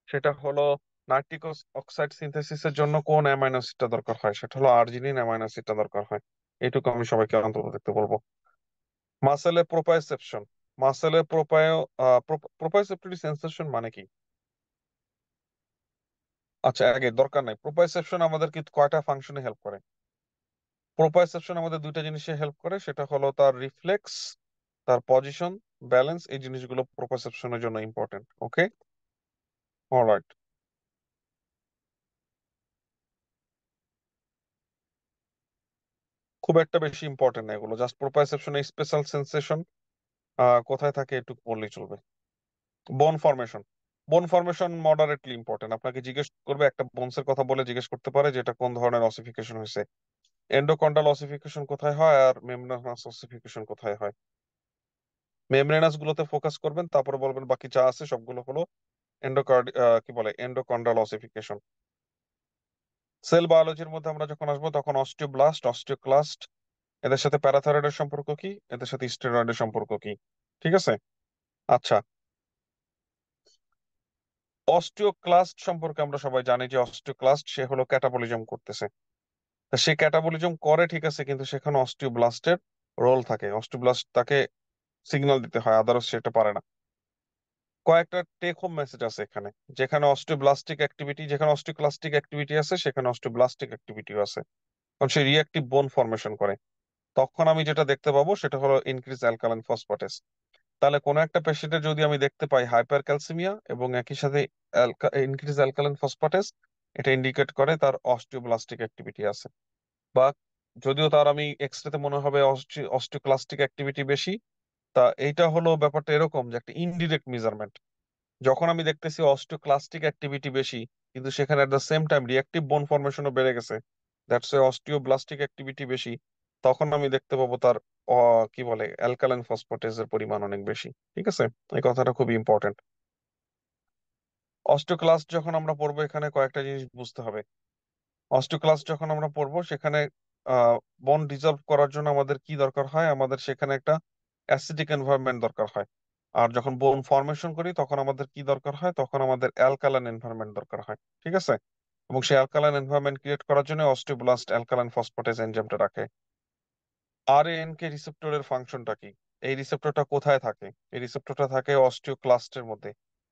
সেটা হলো নাইট্রিক অক্সাইড সিনথেসিসের জন্য কোন অ্যামাইনো অ্যাসিডটা দরকার হয়, সেটা হলো আর্জিনিন অ্যামাইনো অ্যাসিডটা দরকার হয়। এইটুকু আমি সবাইকে অন্তত দেখতে বলবো। মাসেলের প্রোপায়োসেপশন, মাসেলের প্রোপায়োসেপ্টরি সেন্সেশন মানে কি? আচ্ছা, আগে দরকার নাই, প্রোপায়োসেপশন আমাদের কি কয়টা ফাংশনে হেল্প করে? প্রোপায়োসেপশন আমাদের 2টা জিনিসে হেল্প করে, সেটা হলো তার রিফ্লেক্স, তার পজিশন, ব্যালেন্স, এই জিনিসগুলো প্রোপায়োসেপশনের জন্য ইম্পর্টেন্ট। ওকে, অলরাইট। খুব একটা বেশি ইম্পর্টেন্ট না এগুলো, জাস্ট প্রোপায়োসেপশনে স্পেশাল সেন্সেশন কোথায় থাকে একটু বললেই চলবে। বোন ফর্মেশন, বোন ফর্মেশন মডারেটলি ইম্পর্টেন্ট। আপনাকে জিজ্ঞেস করবে, একটা বোনসের কথা বলে জিজ্ঞেস করতে পারে যে এটা কোন ধরনের অসিফিকেশন হয়েছে, এন্ডোকন্ডাল অসিফিকেশন কোথায় হয় আর মেমব্রেনাস অসিফিকেশন কোথায় হয়। মেমব্রেনাস গুলোতে ফোকাস করবেন, তারপরে বলবেন বাকি যা আছে সবগুলো হলো কি বলে এন্ডোকন্ডাল অসিফিকেশন। সেল বায়োলজির মধ্যে আমরা যখন আসবো তখন অস্টিওব্লাস্ট, অস্টিওক্লাস্ট, এদের সাথে প্যারাথাইরয়েডের সম্পর্ক কি, এদের সাথে স্টেরয়েডের সম্পর্ক কি। ঠিক আছে, আচ্ছা। অস্টিওক্লাস্ট সম্পর্কে আমরা সবাই জানি যে অস্টিওক্লাস্ট সে হলো ক্যাটাবলিজম করতেছে। তা সে ক্যাটাবলিজম করে ঠিক আছে, কিন্তু সেখানে অস্টিওব্লাস্টের রোল থাকে, অস্টিওব্লাস্ট তাকে সিগন্যাল দিতে হয়, আদারস সেটা পারে না। কয়েকটা টেক হোম মেসেজ আছে এখানে, যেখানে অস্টিওব্লাস্টিক অ্যাক্টিভিটি, যেখানে অস্টিওক্লাস্টিক অ্যাক্টিভিটি আছে সেখানে অস্টিওব্লাস্টিক অ্যাক্টিভিটিও আছে। কারণ সে রিঅ্যাক্টিভ বোন ফর্মেশন করে। তখন আমি যেটা দেখতে পাবো সেটা হলো ইনক্রিজ অ্যালকালাইন ফসফেটেস। তাহলে কোনো একটা পেশেন্টের যদি আমি দেখতে পাই হাইপার ক্যালসিমিয়া এবং একই সাথে ইনক্রিজ অ্যালকালাইন ফসফেটেস, এটা ইন্ডিকেট করে তার অস্টিওব্লাস্টিক অ্যাক্টিভিটি আছে। বা যদিও তার আমি এক্সরেতে মনে হবে অস্টিওক্লাস্টিক অ্যাক্টিভিটি বেশি। তা এইটা হলো ব্যাপারটা এরকম যে একটা ইনডিরেক্ট মেজারমেন্ট। যখন আমি দেখতেছি অস্টিওক্লাস্টিক অ্যাক্টিভিটি বেশি, কিন্তু সেখানে at the same time reactive বোন ফর্মেশনও বেড়ে গেছে, দ্যাটস এ অস্টিওব্লাস্টিক অ্যাক্টিভিটি বেশি, তখন আমি দেখতে পাবো তার কি বলে অ্যালকালাইন ফসফেটেসের পরিমাণ অনেক বেশি। ঠিক আছে, এই কথাটা খুবই ইম্পর্টেন্ট। অস্টিওক্লাস্ট যখন আমরা পড়বো এখানে কয়েকটা জিনিস বুঝতে হবে। অস্টিওক্লাস্ট যখন আমরা পড়বো সেখানে বোন ডিজলভ করার জন্য আমাদের কি দরকার হয়, আমাদের সেখানে একটা অ্যাসিডিক এনভায়রনমেন্ট দরকার হয়। আর যখন বোন ফর্মেশন করি তখন আমাদের কি দরকার হয়, তখন আমাদের অ্যালকালাইন এনভায়রনমেন্ট দরকার হয়। ঠিক আছে, এবং সেই অ্যালকালাইন এনভায়রনমেন্ট ক্রিয়েট করার জন্য অস্টিওব্লাস্ট অ্যালকালাইন ফসফেটেজ এনজাইমটা রাখে। আরএএনকে রিসেপ্টরের ফাংশনটা কি? এই রিসেপ্টরটা কোথায় থাকে? এই রিসেপ্টরটা থাকে অস্টিওক্লাস্টের মধ্যে।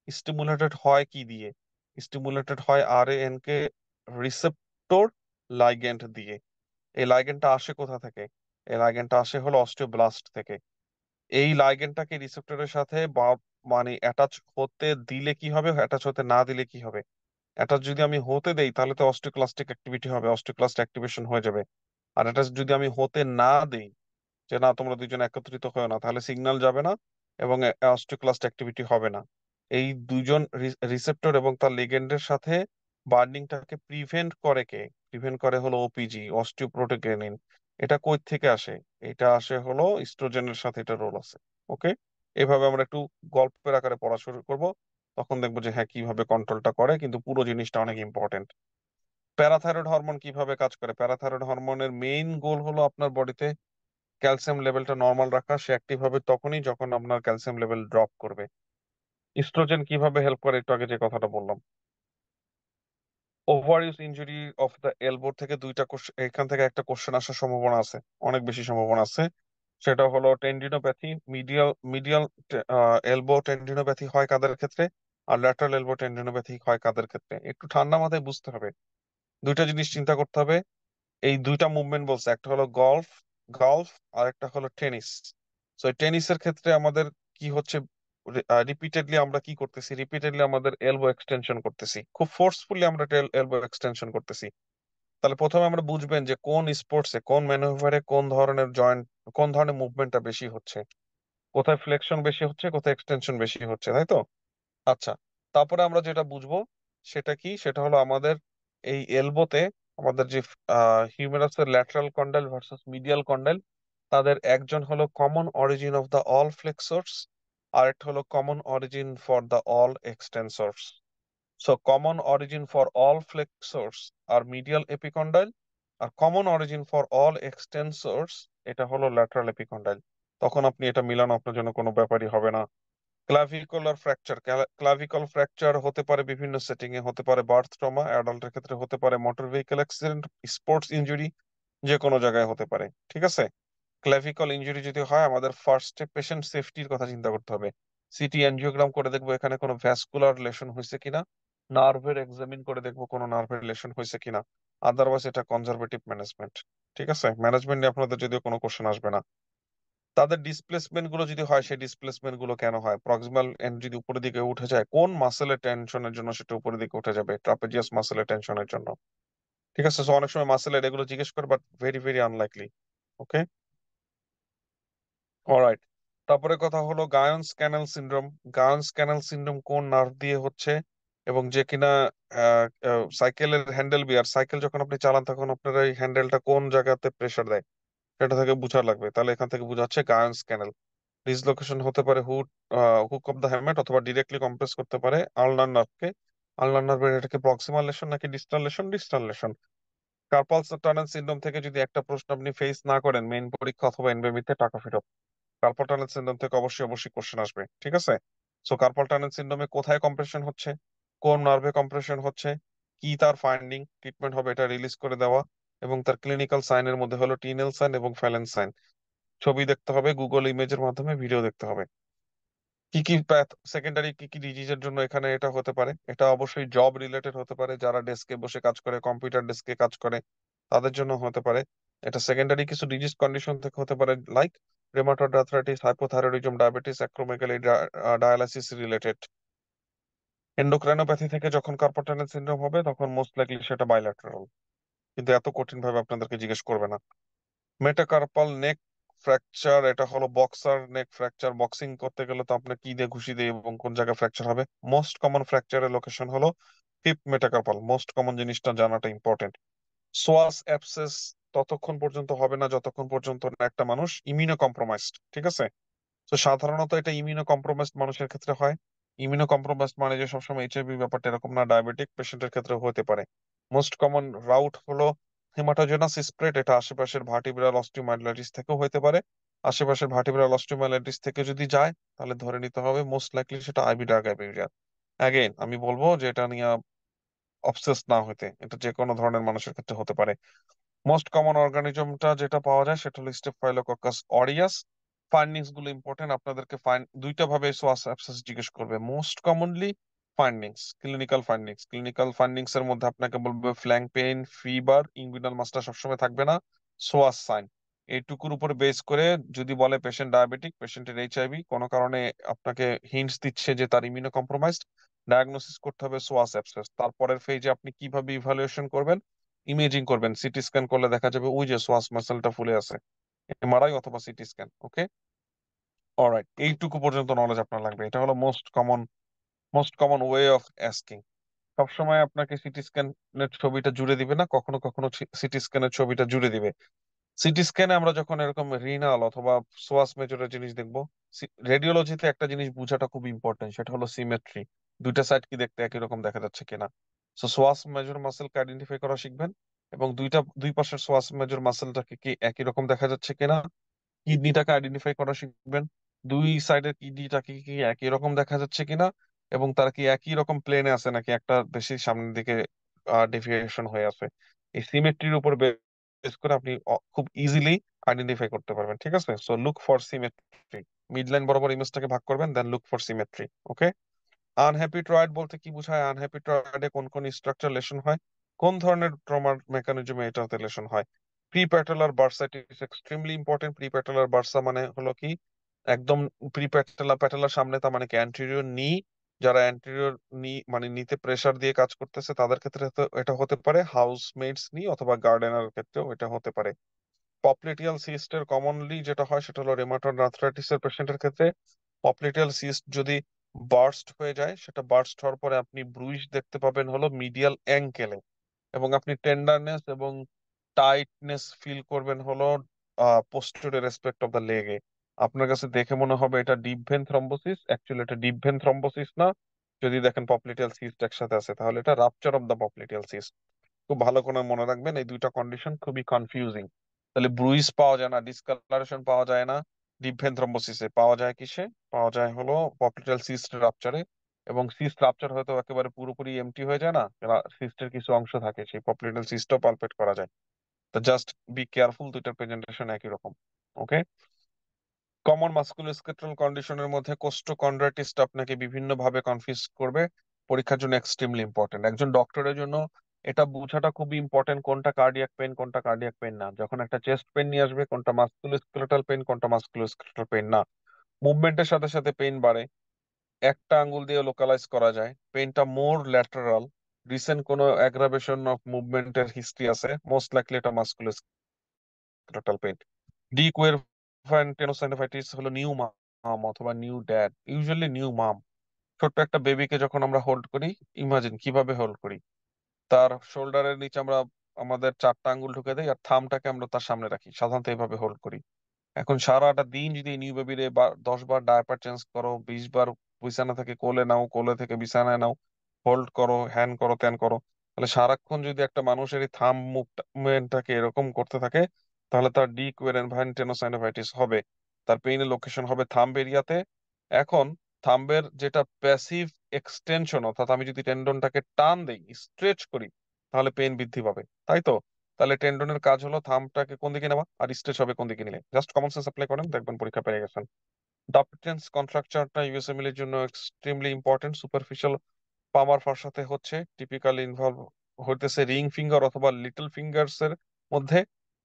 স্টিমুলেটেড হয় কি দিয়ে? স্টিমুলেটেড হয় আরএএনকে রিসেপ্টর লাইগ্যান্ড দিয়ে। এই লাইগ্যান্ডটা আসে কোথা থেকে? এই লাইগ্যান্ডটা আসে হলো অস্টিওব্লাস্ট থেকে। এই লাইগ্যান্ডটাকে রিসেপ্টরের সাথে মানে অ্যাটাচ হতে দিলে কি হবে, অ্যাটাচ হতে না দিলে কি হবে। অ্যাটাচ যদি আমি হতে দেই তাহলে তো অস্টিওক্লাস্টিক অ্যাক্টিভিটি হবে, অস্টিওক্লাস্ট অ্যাক্টিভেশন হয়ে যাবে। আর অ্যাটাচ যদি আমি হতে না দেই, যে না তোমরা দুইজন একত্রিত হয় না, তাহলে সিগন্যাল যাবে না এবং অস্টিওক্লাস্ট অ্যাক্টিভিটি হবে না। এই দুইজন রিসেপ্টর এবং তার লিগেন্ডের সাথে বার্নিংটাকে প্রিভেন্ট করে কে? প্রিভেন্ট করে হলো ওপিজি, অস্টিওপ্রোটোগ্রেনিন। এটা কই থেকে আসে? এটা আসে হলো ইস্ট্রোজেনের সাথে, এটা রোল আছে। ওকে, এভাবে আমরা একটু গল্পের আকারে পড়া শুরু করব, তখন দেখবো যে হ্যাঁ কিভাবে কন্ট্রোলটা করে, কিন্তু পুরো জিনিসটা অনেক ইম্পর্টেন্ট। প্যারাথাইরয়েড হরমোন কিভাবে কাজ করে? প্যারাথাইরয়েড হরমোনের মেইন গোল হলো আপনার বডিতে ক্যালসিয়াম লেভেলটা নর্মাল রাখা। সে অ্যাক্টিভ হবে তখনই যখন আপনার ক্যালসিয়াম লেভেল ড্রপ করবে। ইস্ট্রোজেন কিভাবে হেল্প করে? একটু আগে যে কথাটা বললাম। Over use injury of the elbow থেকে দুইটা এখান থেকে একটা কোশ্চেন আসার সম্ভাবনা আছে, অনেক বেশি সম্ভাবনা আছে। সেটা হলো টেন্ডিনোপ্যাথি, মিডিয়াল মিডিয়াল এলবো টেন্ডিনোপ্যাথি হয় কাদের ক্ষেত্রে, আর ল্যাটারাল এলবো টেন্ডিনোপ্যাথি হয় কাদের ক্ষেত্রে। একটু ঠান্ডা মাথায় বুঝতে হবে, দুইটা জিনিস চিন্তা করতে হবে। এই দুইটা মুভমেন্ট বলছে, একটা হলো গলফ গলফ আর একটা হলো টেনিস। তো এই টেনিসের ক্ষেত্রে আমাদের কি হচ্ছে, রিপিটেডলি আমরা কি করতেছি, রিপিটেডলি আমাদের এলবো এক্সটেনশন করতেছি, খুব ফোর্সফুলি আমরা এলবো এক্সটেনশন করতেছি। তাহলে প্রথমে আমরা বুঝবেন যে কোন স্পোর্টসে, কোন ম্যানুভারে কোন ধরনের জয়েন্ট, কোন ধরনের মুভমেন্টটা বেশি হচ্ছে, কোথায় ফ্লেকশন বেশি হচ্ছে, কোথায় এক্সটেনশন বেশি হচ্ছে, তাই তো? আচ্ছা, তারপরে আমরা যেটা বুঝবো সেটা কি, সেটা হলো আমাদের এই এলবোতে আমাদের যে হিউমেরাসের lateral condyle versus medial condyle, তাদের একজন হলো common origin of the all flexors, আর একটা হলো common origin for the all extensors. So common origin for all flexors আর মিডিয়াল এপিকন্ডাইল, আর common origin for all extensors এটা হলো ল্যাটারাল এপিকন্ডাইল। তখন আপনি এটা মিলানো আপনার জন্য কোনো ব্যাপারই হবে না। ক্লাভিকুলার ফ্র্যাকচার, ক্লাভিকল ফ্র্যাকচার হতে পারে বিভিন্ন সেটিং এ, হতে পারে বার্থ ট্রমা, অ্যাডাল্টের ক্ষেত্রে হতে পারে motor vehicle accident, sports injury, যে কোনো জায়গায় হতে পারে। ঠিক আছে, ক্লাভিকল ইনজুরি যদি হয় আমাদের ফার্স্টে পেশেন্ট সেফটির কথা চিন্তা করতে হবে। সিটি অ্যানজিওগ্রাম করে দেখবো এখানে কোনো ভ্যাসকুলার লেশন হয়েছে কিনা, নার্ভের এক্সামিন করে দেখবো কোনো নার্ভের লেশন হয়েছে কিনা। আদারওয়াইজ এটা কনজারভেটিভ ম্যানেজমেন্ট। ঠিক আছে, ম্যানেজমেন্ট নিয়ে আপনাদের যদিও কোনো কোশ্চেন আসবে না। তাদের ডিসপ্লেসমেন্ট গুলো যদি হয়, সেই ডিসপ্লেসমেন্ট গুলো কেন হয়? প্রক্সিমাল এন্ড যদি উপরের দিকে উঠে যায়, কোন মাসেলের টেনশনের জন্য সেটা উপরের দিকে উঠে যাবে? ট্রাপেজিয়াস মাসেলের টেনশনের জন্য। ঠিক আছে, সো অনেক সময় মাসেলের এগুলো জিজ্ঞেস করে, but very very unlikely. Okay, alright. তারপরে কথা হলো গায়ন্স ক্যানাল সিনড্রোম। গায়ন্স ক্যানাল সিনড্রোম কোন নার্ভ দিয়ে হচ্ছে, এবং যে কিনা সাইকেলের হ্যান্ডেল বিয়ার, সাইকেল যখন আপনি চালান তখন আপনার এই হ্যান্ডেলটা কোন জায়গাতে প্রেসার দেয়, সেটা থেকে বোঝা লাগবে। তাহলে এখান থেকে বোঝা যাচ্ছে গায়ন্স ক্যানাল। ডিসলোকেশন হতে পারে হুক অফ দ্য হ্যামেট, অথবা ডিরেক্টলি কম্প্রেস করতে পারে আলনার নার্ভকে। আলনার নার্ভের এটাকে প্রক্সিমাল লেশন নাকি distal lesion? Distal lesion. Carpal tunnel syndrome থেকে যদি একটা প্রশ্ন আপনি ফেস না করেন মেইন পরীক্ষা অথবা এনবিএমিতে, টাকা ফেরত। কার্পাল টানেল সিনড্রোম থেকে অবশ্যই অবশ্যই কোশ্চেন আসবে। ঠিক আছে, সো কার্পাল টানেল সিনড্রোমে কোথায় কম্প্রেশন হচ্ছে, কোন নার্ভে কম্প্রেশন হচ্ছে, কি তার ফাইন্ডিং, ট্রিটমেন্ট হবে, এটা রিলিজ করে দেওয়া। এবং তার ক্লিনিক্যাল সাইনের মধ্যে হলো টিনেল সাইন এবং ফ্যালেন সাইন। ছবি দেখতে হবে, গুগল ইমেজের মাধ্যমে ভিডিও দেখতে হবে। কি কি সেকেন্ডারি কি কি ডিজিজের জন্য এখানে এটা হতে পারে? এটা অবশ্যই জব রিলেটেড হতে পারে, যারা ডেস্কে বসে কাজ করে, কম্পিউটার ডেস্কে কাজ করে, তাদের জন্য হতে পারে। এটা সেকেন্ডারি কিছু ডিজিজ কন্ডিশন থেকে হতে পারে, like rheumatoid arthritis, hypothyroidism, diabetes, acromegaly, dialysis related. Endocrinopathy থেকে যখন কার্পল টানেল সিনড্রোম হবে তখন মোস্ট লাইকলি সেটা বাইল্যাটারাল, কিন্তু এত কঠিন ভাবে আপনাদেরকে জিজ্ঞেস করবে না। মেটাকার্পাল নেক ফ্র্যাকচার, এটা হলো বক্সার নেক ফ্র্যাকচার। বক্সিং করতে গেলে তো আপনার কি দিয়ে ঘুষি দিয়ে এবং কোন জায়গায় ফ্র্যাকচার হবে। মোস্ট কমন ফ্র্যাকচারের লোকেশন হলো হিপ মেটাকার্পাল, মোস্ট কমন জিনিসটা জানাটা ইম্পর্টেন্ট। সোয়াস অ্যাপসেস ততক্ষণ পর্যন্ত হবে না যতক্ষণ পর্যন্ত না একটা মানুষ ইমিউনো কম্প্রোমাইজড। ঠিক আছে, তো সাধারণত এটা ইমিউনো কম্প্রোমাইজড মানুষের ক্ষেত্রে হয়। ইমিউনো কম্প্রোমাইজড মানে যে সবসময় এইচআইভি ব্যাপারটা এরকম না, ডায়াবেটিক পেশেন্টের ক্ষেত্রে হতে পারে। মোস্ট কমন রাউট হলো হেমাটোজেনাস স্প্রেড, এটা আশেপাশের ভার্টিব্রাল অস্টিওমাইলাইটিস থেকেও হতে পারে। আশেপাশের ভার্টিব্রাল অস্টিওমাইলাইটিস থেকে যদি যায় তাহলে ধরে নিতে হবে মোস্ট লাইকলি সেটা আইবি ড্রাগ অ্যাবিউজার। অ্যাগেন আমি বলবো যে এটা নিয়ে অবসেস না হইতে, এটা যে কোনো ধরনের মানুষের ক্ষেত্রে হতে পারে। মোস্ট কমন অর্গানিজমটা যেটা পাওয়া যায় সেটা হলো স্টেফাইলোকক্কাস অরিয়াস। ফাইন্ডিংস গুলো ইম্পর্টেন্ট, আপনাদেরকে দুইটা ভাবে সোয়াস অ্যাবসেস জিজ্ঞেস করবে। Most commonly findings, clinical findings, clinical findings এর মধ্যে আপনাকে বলবে ফ্ল্যাং পেইন, ফিভার, ইনগুইনাল মাসটা সবসময় থাকবে না, সোয়াস সাইন। এইটুকুর উপরে বেস করে যদি বলে পেশেন্ট ডায়াবেটিক, পেশেন্টের এইচআইভি, কোনো কারণে আপনাকে হিন্টস দিচ্ছে যে তার ইমিউনো কম্প্রোমাইজড, ডায়াগনোসিস করতে হবে সোয়াস অ্যাবসেস। তারপরের ফেজে আপনি কিভাবে ইভালুয়েশন করবেন, ইমেজিং করবেন, সিটি স্ক্যান করলে দেখা যাবে ওই যে সোয়াস মাসেলটা ফুলে আছে, এমআরআই অথবা সিটি স্ক্যান। ওকে, অলরাইট, এইটুকু পর্যন্ত নলেজ আপনার লাগবে। এটা হলো most common way of asking. সবসময় আপনাকে সিটি স্ক্যানের ছবিটা জুড়ে দিবে না, কখনো কখনো সিটি স্ক্যানের ছবিটা জুড়ে দিবে। সিটি স্ক্যানে আমরা যখন এরকম রিনাল অথবা সোয়াস মেজরের জিনিস দেখবো, রেডিওলজিতে একটা জিনিস বোঝাটা খুব ইম্পর্টেন্ট, সেটা হলো সিমেট্রি। দুইটা সাইড কি দেখতে একই রকম দেখা যাচ্ছে কিনা। সো সোয়াস মেজর মাসেলকে আইডেন্টিফাই করা শিখবেন, এবং দুই পাশের সোয়াস মেজর মাসেলটাকে কি একই রকম দেখা যাচ্ছে কিনা। কিডনিটাকে আইডেন্টিফাই করা শিখবেন, দুই সাইডের কিডনিটাকে কি একই রকম দেখা যাচ্ছে কিনা, এবং তারা কি একই রকম প্লেনে আছে নাকি একটা বেশি সামনের দিকে ডেভিয়েশন হয়ে আছে। এই সিমেট্রির উপর বেস করে আপনি খুব ইজিলি আইডেন্টিফাই করতে পারবেন। ঠিক আছে, so look for symmetry, midline বরাবর ইমেজটাকে ভাগ করবেন, then look for symmetry. Okay, unhappy triad বলতে কি বোঝায়, আনহ্যাপি ট্রয়েডে কোন কোন স্ট্রাকচার লেশন হয়, কোন ধরনের ট্রমার মেকানিজমে এটাতে লেশন হয়। Pre patellar bursitis extremely important. Pre patellar Barca মানে হলো কি, একদম প্রি প্যাটেলার সামনে, তার মানে কি অ্যান্টেরিয়র নি। যারা অ্যান্টেরিয়র নি মানে নিতে প্রেসার দিয়ে কাজ করতেছে তাদের ক্ষেত্রে এটা হতে পারে, হাউসমেটস নি অথবা গার্ডেনার ক্ষেত্রেও এটা হতে পারে। পপলিটিয়াল সিস্টের কমনলি যেটা হয় সেটা হলো রেমাটয়েড আর্থ্রাইটিসের পেশেন্টের ক্ষেত্রে পপলিটিয়াল সিস্ট যদি বার্স্ট হয়ে যায়, সেটা বার্স্ট হওয়ার পরে আপনি ব্রুইশ দেখতে পাবেন হলো মিডিয়াল অ্যাঙ্কেলে, এবং আপনি টেন্ডারনেস এবং টাইটনেস ফিল করবেন হলো পোস্টেরিয়র রেসপেক্ট অফ দ্য লেগে। আপনার কাছে দেখে মনে হবে এটা ডিপ ভেন থ্রম্বোসিস, অ্যাকচুয়ালি এটা ডিপ ভেন থ্রম্বোসিস না। যদি দেখেন পপলিটিয়াল সিস্ট একসাথে আছে, তাহলে এটা rupture of the popliteal cyst. খুব ভালো করে মনে রাখবেন, এই দুইটা কন্ডিশন খুবই কনফিউজিং। তাহলে ব্রুইস পাওয়া যায় না, ডিসকালারেশন পাওয়া যায় না ডিপ ভেন থ্রম্বোসিসে, পাওয়া যায় কিসে, পাওয়া যায় হলো পপলিটিয়াল সিস্ট রাপচারে। এবং সিস্ট রাপচার হয়তো একেবারে পুরোপুরি এমটি হয়ে যায় না, সিস্টের কিছু অংশ থাকে, সেই পপলিটিয়াল সিস্টও পালপেট করা যায়। তো জাস্ট বি কেয়ারফুল, দুইটার প্রেজেন্টেশন একই রকম। ওকে, কমন মাস্কুলোস্কেলেটাল কন্ডিশনের মধ্যে কোস্টোকন্ড্রাইটিস আপনাকে বিভিন্ন ভাবে কনফিউজ করবে, পরীক্ষার জন্য এক্সট্রিমলি ইম্পর্টেন্ট। একজন ডক্টরের জন্য এটা বোঝাটা খুবই ইম্পর্টেন্ট, কোনটা কার্ডিয়াক পেন কোনটা কার্ডিয়াক পেন না। যখন একটা চেস্ট পেন নিয়ে আসবে, কোনটা মাস্কুলোস্কেলেটাল পেন কোনটা মাস্কুলোস্কেলেটাল পেন না। মুভমেন্টের সাথে সাথে পেন বাড়ে, একটা আঙ্গুল দিয়ে লোকালাইজ করা যায়, পেনটা মোর ল্যাটারাল, রিসেন্ট কোনো অ্যাগ্রাভেশন অফ মুভমেন্টের হিস্ট্রি আছে, মোস্ট লাইকলি এটা মাস্কুলোস্কেলেটাল পেন। ডিকুয়েরভ্যান টেনোসাইনোভাইটিস হলো নিউ মাম অথবা নিউ ড্যাড, ইউজুয়ালি নিউ মাম। ছোট্ট একটা বেবিকে যখন আমরা হোল্ড করি, ইমাজিন কিভাবে হোল্ড করি, তার শোল্ডারের নিচে আমরা আমাদের চারটা আঙ্গুল ঢুকে দেই আর থামটাকে আমরা তার সামনে রাখি, সাধারণত এইভাবে হোল্ড করি। এখন সারাটা দিন যদি নিউ বেবিরে 10 বার ডায়াপার চেঞ্জ করো, 20 বার বিছানা থেকে কোলে নাও, কোলে থেকে বিছানায় নাও, হোল্ড করো, হ্যান্ড করো, ত্যান করো, তাহলে সারাক্ষণ যদি একটা মানুষের এই থাম মুভমেন্টটাকে এরকম করতে থাকে, তাহলে তার ডি কুয়েরেনভাইন টেনোসাইনোভাইটিস হবে। তার পেইনের লোকেশন হবে থাম্ব এরিয়াতে। এখন থাম্বের যেটা প্যাসিভ এক্সটেনশন, অর্থাৎ আমি যদি টেন্ডনটাকে টান দেই, স্ট্রেচ করি, তাহলে পেইন বৃদ্ধি পাবে, তাই তো? তাহলে টেন্ডনের কাজ হলো থাম্বটাকে কোন দিকে নেওয়া, আর স্ট্রেচ হবে কোন দিকে নিলে। জাস্ট কমন সেন্স অ্যাপ্লাই করেন, দেখবেন পরীক্ষা পেয়ে গেছেন। ডাপটেন্স কন্ট্রাকচারটা ইউএসএমএল এর জন্য এক্সট্রিমলি ইম্পর্টেন্ট। সুপারফিশিয়াল পামার ফাঁসাতে হচ্ছে টিপিক্যালি ইনভলভ হইতেছে রিং ফিঙ্গার অথবা লিটল ফিঙ্গার্স এর মধ্যে।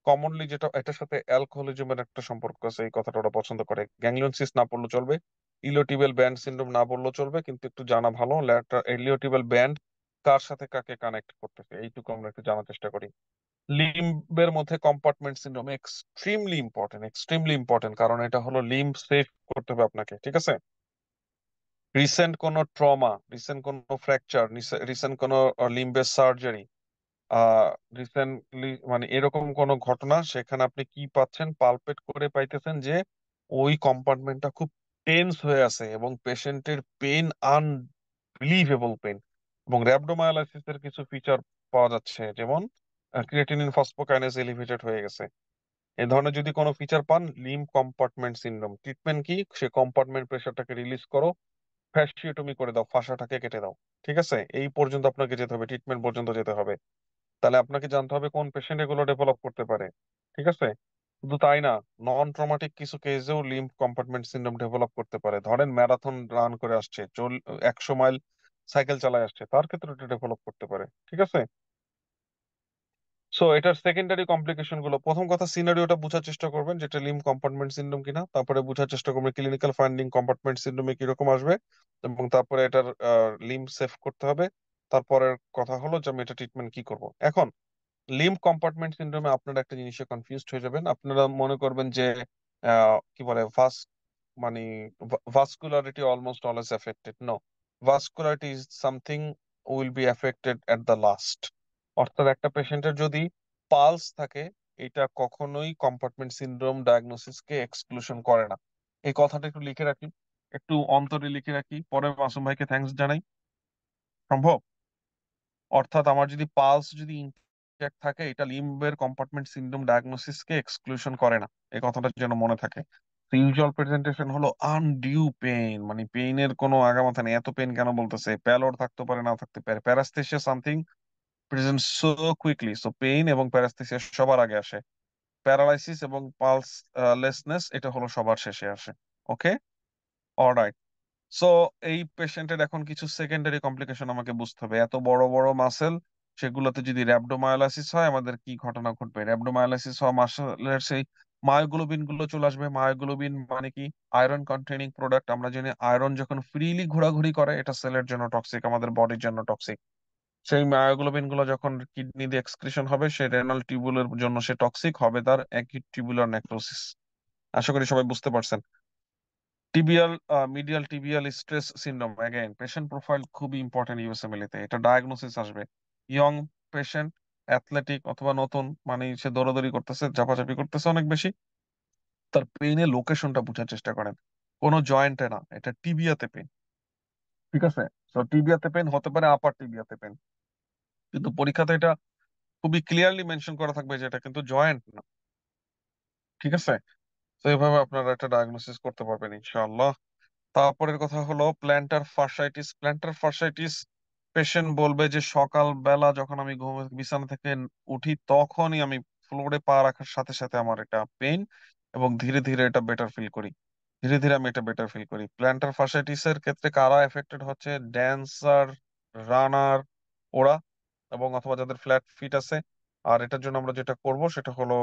কমনলি যেটা এটার সাথে অ্যালকোহলিজমের একটা সম্পর্ক আছে, এই কথাটা ওরা পছন্দ করে। গ্যাংলিয়ন না পড়লেও চলবে, ইলিওটিবিয়াল ব্যান্ড সিনড্রোম না বললেও চলবে, কিন্তু একটু জানা ভালো ইলিওটিবিয়াল ব্যান্ড কার সাথে কাকে কানেক্ট করতেছে, এইটুকু আমরা একটু জানার চেষ্টা করি। লিম্বের মধ্যে কম্পার্টমেন্ট সিনড্রোম এক্সট্রিমলি ইম্পর্টেন্ট, কারণ এটা হলো লিম্ব সেফ করতে হবে আপনাকে। ঠিক আছে, রিসেন্ট কোনো ট্রমা, রিসেন্ট কোনো ফ্র্যাকচার, রিসেন্ট কোনো লিম্বের সার্জারি, আহ রিসেন্টলি মানে এরকম কোন ঘটনা, সেখানে আপনি কি পাচ্ছেন, পালপেট করে পাইতেছেন যে ওই কম্পার্টমেন্টটা খুব টেন্স হয়ে আছে এবং পেশেন্টের পেন আনবিলিভেবল পেন। এবং র্যাপডোমায়োলাইসিসের কিছু ফিচার পাওয়া যাচ্ছে, যেমন ক্রিয়েটিনিন ফসফোকাইনেজ এলিভেটেড হয়ে গেছে। এই ধরনের যদি কোনো ফিচার পান, লিম্ব কম্পার্টমেন্ট সিনড্রোম। ট্রিটমেন্ট কি, সে কম্পার্টমেন্ট প্রেশারটাকে রিলিজ করো, ফ্যাসিওটমি করে দাও, ফাঁসাটাকে কেটে দাও। ঠিক আছে, এই পর্যন্ত আপনাকে যেতে হবে, ট্রিটমেন্ট পর্যন্ত যেতে হবে। তাহলে আপনাকে জানতে হবে কোন পেশেন্ট এগুলো ডেভেলপ করতে পারে। ঠিক আছে, শুধু তাই না, নন ট্রমাটিক কিছু কেসেও লিম্ব কম্পার্টমেন্ট সিনড্রোম ডেভেলপ করতে পারে। ধরেন ম্যারাথন রান করে আসছে, 100 মাইল সাইকেল চালায় আসছে, তার ক্ষেত্রে এটা ডেভেলপ করতে পারে। ঠিক আছে, সো এটার সেকেন্ডারি কমপ্লিকেশন গুলো, প্রথম কথা সিনারিওটা বোঝার চেষ্টা করবেন যেটা লিম্ব কম্পার্টমেন্ট সিন্ড্রোম কিনা, তারপরে বোঝার চেষ্টা করবেন ক্লিনিক্যাল ফাইন্ডিং কম্পার্টমেন্ট সিন্ড্রোমে কিরকম আসবে, এবং তারপরে এটার লিম্ব সেভ করতে হবে। তারপরের কথা হলো যে আমি এটা ট্রিটমেন্ট কি করব। এখন লিম্ব কম্পার্টমেন্ট সিন্ড্রোমে আপনারা একটা জিনিসে কনফিউজড হয়ে যাবেন, আপনারা মনে করবেন যে কি বলে মানে vascularity almost always affected. No, vascularity is something will be affected at the last. অর্থাৎ একটা পেশেন্টের যদি পালস থাকে, এটা কখনোই কম্পার্টমেন্ট সিনড্রোম ডায়াগনোসিসকে এক্সক্লুশন করে না। এই কথাটা একটু লিখে রাখি, একটু অন্তরে লিখে রাখি, পরে মাসুম ভাইকে থ্যাঙ্কস জানাই। সম্ভব? অর্থাৎ আমার যদি পালস যদি ইনট্যাক্ট থাকে, এটা লিম্বের কম্পার্টমেন্ট সিনড্রোম ডায়াগনোসিসকে এক্সক্লুশন করে না। এই কথাটা যেন মনে থাকে। ইউজুয়াল প্রেজেন্টেশন হলো আনডিউ পেইন, মানে পেইনের কোনো আগামাথা নেই। এত পেইন কেন বলতেছে? প্যালোর থাকতে পারে, না থাকতে পারে, paresthesia something present so quickly. So pain এবং প্যারাস্থেসিয়া সবার আগে আসে, প্যারালাইসিস এবং পালস লেসনেস এটা হলো সবার শেষে আসে। ওকে, অলরাইট। সো এই পেশেন্টের এখন কিছু সেকেন্ডারি কমপ্লিকেশন আমাকে বুঝতে হবে। এত বড় বড় মাসেল, সেগুলোতে যদি র্যাপডোমায়োলাইসিস হয় আমাদের কি ঘটনা ঘটবে? র্যাপডোমায়োলাইসিস হওয়া মাসেলের সেই মায়োগ্লোবিন গুলো চলে আসবে। মায়োগ্লোবিন মানে কি? Iron containing product. আমরা জানি আয়রন যখন ফ্রিলি ঘোরাঘুরি করে এটা সেলের জন্য টক্সিক, আমাদের বডির জন্য টক্সিক। সেই মায়োগ্লোবিন গুলো যখন কিডনি দিয়ে এক্সক্রিশন হবে, সেই রেনাল টিউবুলের জন্য সে টক্সিক হবে, তার অ্যাকিউট টিউবুলার নেক্রোসিস। আশা করি সবাই বুঝতে পারছেন। Tibial medial tibial stress syndrome, again patient profile খুবই ইম্পর্টেন্ট ইউএসএমএল তে। এটা ডায়াগনোসিস আসবে ইয়ং পেশেন্ট, অ্যাথলেটিক অথবা নতুন, মানে সে দৌড়াদৌড়ি করতেছে, ঝাপাঝাপি করতেছে অনেক বেশি। তার পেইনের লোকেশনটা বোঝার চেষ্টা করেন। কোনো জয়েন্টে না, এটা টিবিয়াতে পেন। ঠিক আছে? তো টিবিয়াতে পেন হতে পারে, আপার টিবিয়াতে পেন, কিন্তু পরীক্ষাতে এটা খুবই ক্লিয়ারলি মেনশন করা থাকবে যে এটা কিন্তু জয়েন্ট না। ঠিক আছে? তো এইভাবে আপনারা একটা ডায়াগনোসিস করতে পারবেন ইনশাআল্লাহ। তারপরের কথা হলো প্ল্যান্টার ফার্সাইটিস। প্ল্যান্টার ফার্সাইটিস পেশেন্ট বলবে যে সকাল বেলা যখন আমি বিছানা থেকে উঠি তখনই আমি ফ্লোরে পা রাখার সাথে সাথে আমার এটা পেইন, এবং ধীরে ধীরে এটা বেটার ফিল করি। ধীরে ধীরে আমি এটা বেটার ফিল করি। প্ল্যান্টার ফার্সাইটিস এর ক্ষেত্রে কারা এফেক্টেড হচ্ছে? ড্যান্সার, রানার, ওরা, এবং অথবা যাদের ফ্ল্যাট ফিট আছে। আর এটার জন্য আমরা যেটা করব সেটা হলো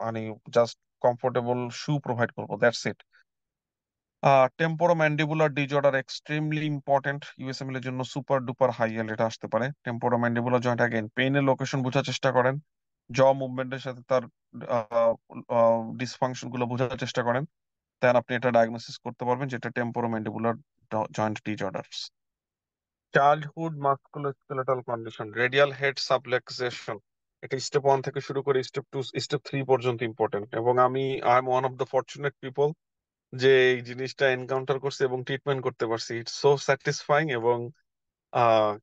মানে জাস্ট কমফোর্টেবল শু প্রোভাইড করবো, that's it. Temporomandibular disorder extremely important USMLE এর জন্য, সুপার ডুপার হাই এল এটা আসতে পারে। টেম্পোরোম্যান্ডিবুলার জয়েন্ট, অ্যাগেন পেইনের লোকেশন বোঝার চেষ্টা করেন, জ মুভমেন্টের সাথে তার ডিসফাংশন গুলো বোঝার চেষ্টা করেন, দেন আপনি এটা ডায়াগনোসিস করতে পারবেন যেটা temporomandibular joint disorders. Childhood musculoskeletal condition, radial head subluxation, এটা স্টেপ 1 থেকে শুরু করে স্টেপ 2 স্টেপ 3 পর্যন্ত ইম্পর্টেন্ট। এবং I am one of the fortunate people যে এই জিনিসটা এনকাউন্টার করছে এবং ট্রিটমেন্ট করতে পারছি। ইটস সো স্যাটিসফাইং, এবং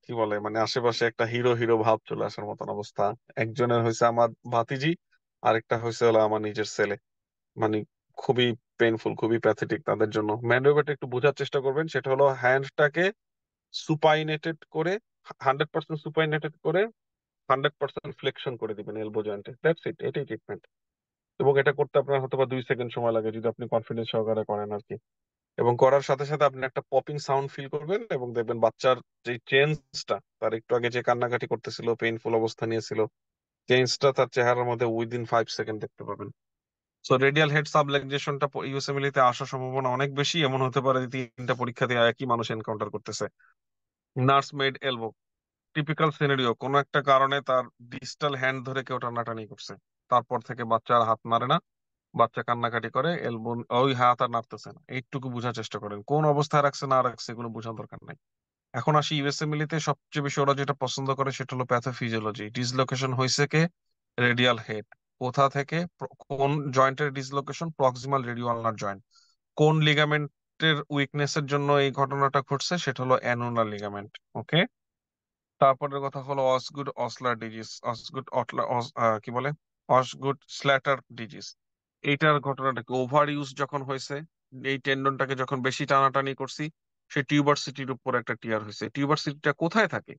কি বলে মানে আশেপাশে একটা হিরো হিরো ভাব চলে আসার মতন অবস্থা। একজনের হয়েছে আমার ভাতিজি, আরেকটা হয়েছে হলো আমার নিজের ছেলে। মানে খুবই পেইনফুল, খুবই প্যাথেটিক তাদের জন্য। ম্যানুভারটা একটু বোঝার চেষ্টা করবেন, সেটা হলো হ্যান্ডটাকে সুপাইনেটেড করে, 100% সুপাইনেটেড করে 100% ফ্লেকশন করে দিবেন এলবো জয়েন্টে, দ্যাটস ইট, এটাই ট্রিটমেন্ট। এবং এটা করতে আপনার হয়তো বা 2 সেকেন্ড সময় লাগে যদি আপনি কনফিডেন্স সহকারে করেন আর কি। এবং করার সাথে সাথে আপনি একটা পপিং সাউন্ড ফিল করবেন, এবং দেখবেন বাচ্চার যে চেঞ্জটা, তার একটু আগে যে কান্নাকাটি করতেছিল, পেইনফুল অবস্থা নিয়েছিল, চেঞ্জটা তার চেহারার মধ্যে উইদিন 5 সেকেন্ড দেখতে পাবেন। সো রেডিয়াল হেড সাবলাক্সেশনটা ইউএসএমএল তে আসার সম্ভাবনা অনেক বেশি। এমন হতে পারে যে 3টা পরীক্ষাতে একই মানুষ এনকাউন্টার করতেছে। Nurse made elbow, typical scenario, কোনো একটা কারণে তার ডিস্টাল হ্যান্ড ধরে কেউ টানাটানি করছে, তারপর থেকে বাচ্চা আর হাত নাড়ে না, বাচ্চা কান্নাকাটি করে, এলবো ওই হাত আর নাড়তেছে না। এইটুকু বোঝার চেষ্টা করেন, কোন অবস্থায় রাখছে না রাখছে কোনো বোঝার দরকার নাই। এখন আসি ইউএসএমএল তে সবচেয়ে বেশি ওরা যেটা পছন্দ করে সেটা হলো প্যাথোফিজিওলজি। ডিসলোকেশন হয়েছে কে? Radial head. কোথা থেকে? কোন জয়েন্টের dislocation? Proximal radio ulnar joint. কোন লিগামেন্টের উইকনেস এর জন্য এই ঘটনাটা ঘটছে? সেটা হলো অ্যানুলার লিগামেন্ট। ওকে। তারপরের কথা হলো অসগুড অসলার ডিজিজ, অসগুড কি বলে, অসগুড স্ল্যাটার ডিজিজ। এইটার ঘটনাটা কি? ওভার ইউজ যখন হয়েছে, এই টেন্ডনটাকে যখন বেশি টানাটানি করছি, সে টিউবারসিটির উপর একটা টিয়ার হয়েছে। টিউবারসিটিটা কোথায় থাকে?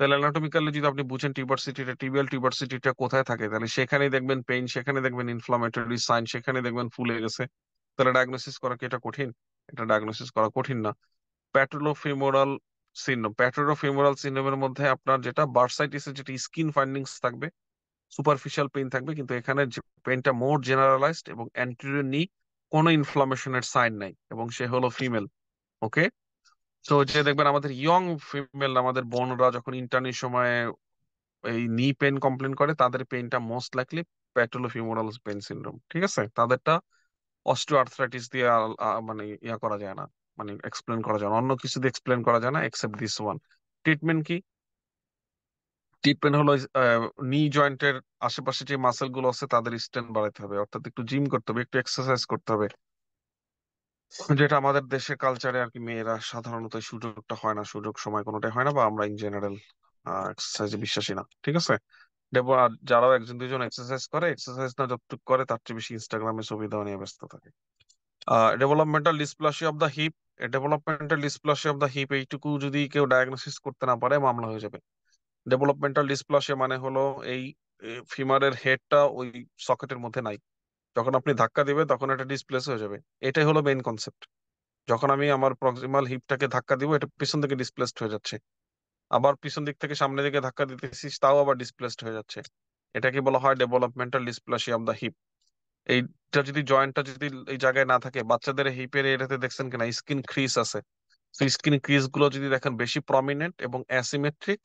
তাহলে অ্যানাটমিক্যালি যদি আপনি বুঝেন টিউবারসিটিটা, টিবিয়াল টিউবারসিটিটা কোথায় থাকে, তাহলে সেখানেই দেখবেন পেইন, সেখানে দেখবেন ইনফ্লামেটরি সাইন, সেখানে দেখবেন ফুলে গেছে। তাহলে ডায়াগনোসিস করা কি এটা কঠিন? এটা ডায়াগনোসিস করা কঠিন না। প্যাটেলোফিমোরাল সিনড্রোম, প্যাটেলোফিমোরাল সিনড্রোমের মধ্যে আপনার যেটা বার্সাইটিসের যেটা স্কিন ফাইন্ডিংস থাকবে, সুপারফিশিয়াল পেইন থাকবে, কিন্তু এখানে পেইনটা মোর জেনারেলাইজড এবং অ্যান্টেরিয়র নি কোনো ইনফ্লামেশনের সাইন নাই, এবং সে হলো ফিমেল। ওকে। তো যে দেখবেন আমাদের ইয়ং ফিমেল, আমাদের বোনরা যখন ইন্টার্নির সময় এই নি পেন কমপ্লেন করে, তাদের পেইনটা মোস্ট লাইকলি প্যাটেলোফিমোরাল পেন সিনড্রোম। ঠিক আছে, তাদেরটা অস্টিও আর্থ্রাইটিস দিয়ে মানে ইয়া করা যায় না, মানে এক্সপ্লেন করা যায় না, অন্য কিছু দিয়ে এক্সপ্লেন করা যায় না এক্সেপ্ট দিস ওয়ান। ট্রিটমেন্ট কি? ট্রিটমেন্ট হলো নি জয়েন্টের আশেপাশে যে মাসেল গুলো আছে তাদের স্ট্রেংথ বাড়াতে হবে, অর্থাৎ একটু জিম করতে হবে, একটু এক্সারসাইজ করতে হবে, যেটা আমাদের দেশে কালচারে আর কি মেয়েরা সাধারণত এই সুযোগটা হয় না, সুযোগ সময় কোনোটাই হয় না, বা আমরা ইন জেনারেল এক্সারসাইজে বিশ্বাসী না। ঠিক আছে। আর যারাও একজন দুজন এক্সারসাইজ করে, এক্সারসাইজ না যতটুকু করে তার চেয়ে বেশি ইনস্টাগ্রামে ছবি দেওয়া নিয়ে ব্যস্ত থাকে। Developmental dysplasia of the hip, developmental dysplasia of the hip এইটুকু যদি কেউ ডায়াগনোসিস করতে না পারে, মামলা হয়ে যাবে। ডেভেলপমেন্টাল ডিসপ্লাসিয়া মানে হলো এই ফিমারের হেডটা ওই সকেটের মধ্যে নাই, যখন আপনি ধাক্কা দিবেন তখন এটা ডিসপ্লেস হয়ে যাবে। এটাই হলো মেইন কনসেপ্ট। যখন আমি আমার প্রক্সিমাল হিপটাকে ধাক্কা দিব, এটা পিছন থেকে ডিসপ্লেসড হয়ে যাচ্ছে, আবার পিছন দিক থেকে সামনের দিকে ধাক্কা দিতেছি, তাও আবার ডিসপ্লেসড হয়ে যাচ্ছে। এটাকে বলা হয় developmental dysplasia of the hip. এইটা যদি জয়েন্টটা যদি এই জায়গায় না থাকে, বাচ্চাদের হিপের এটাতে দেখছেন কিনা স্কিন ক্রিজ আছে, স্কিন ক্রিজ গুলো যদি দেখেন বেশি প্রমিনেন্ট এবং অ্যাসিমেট্রিক,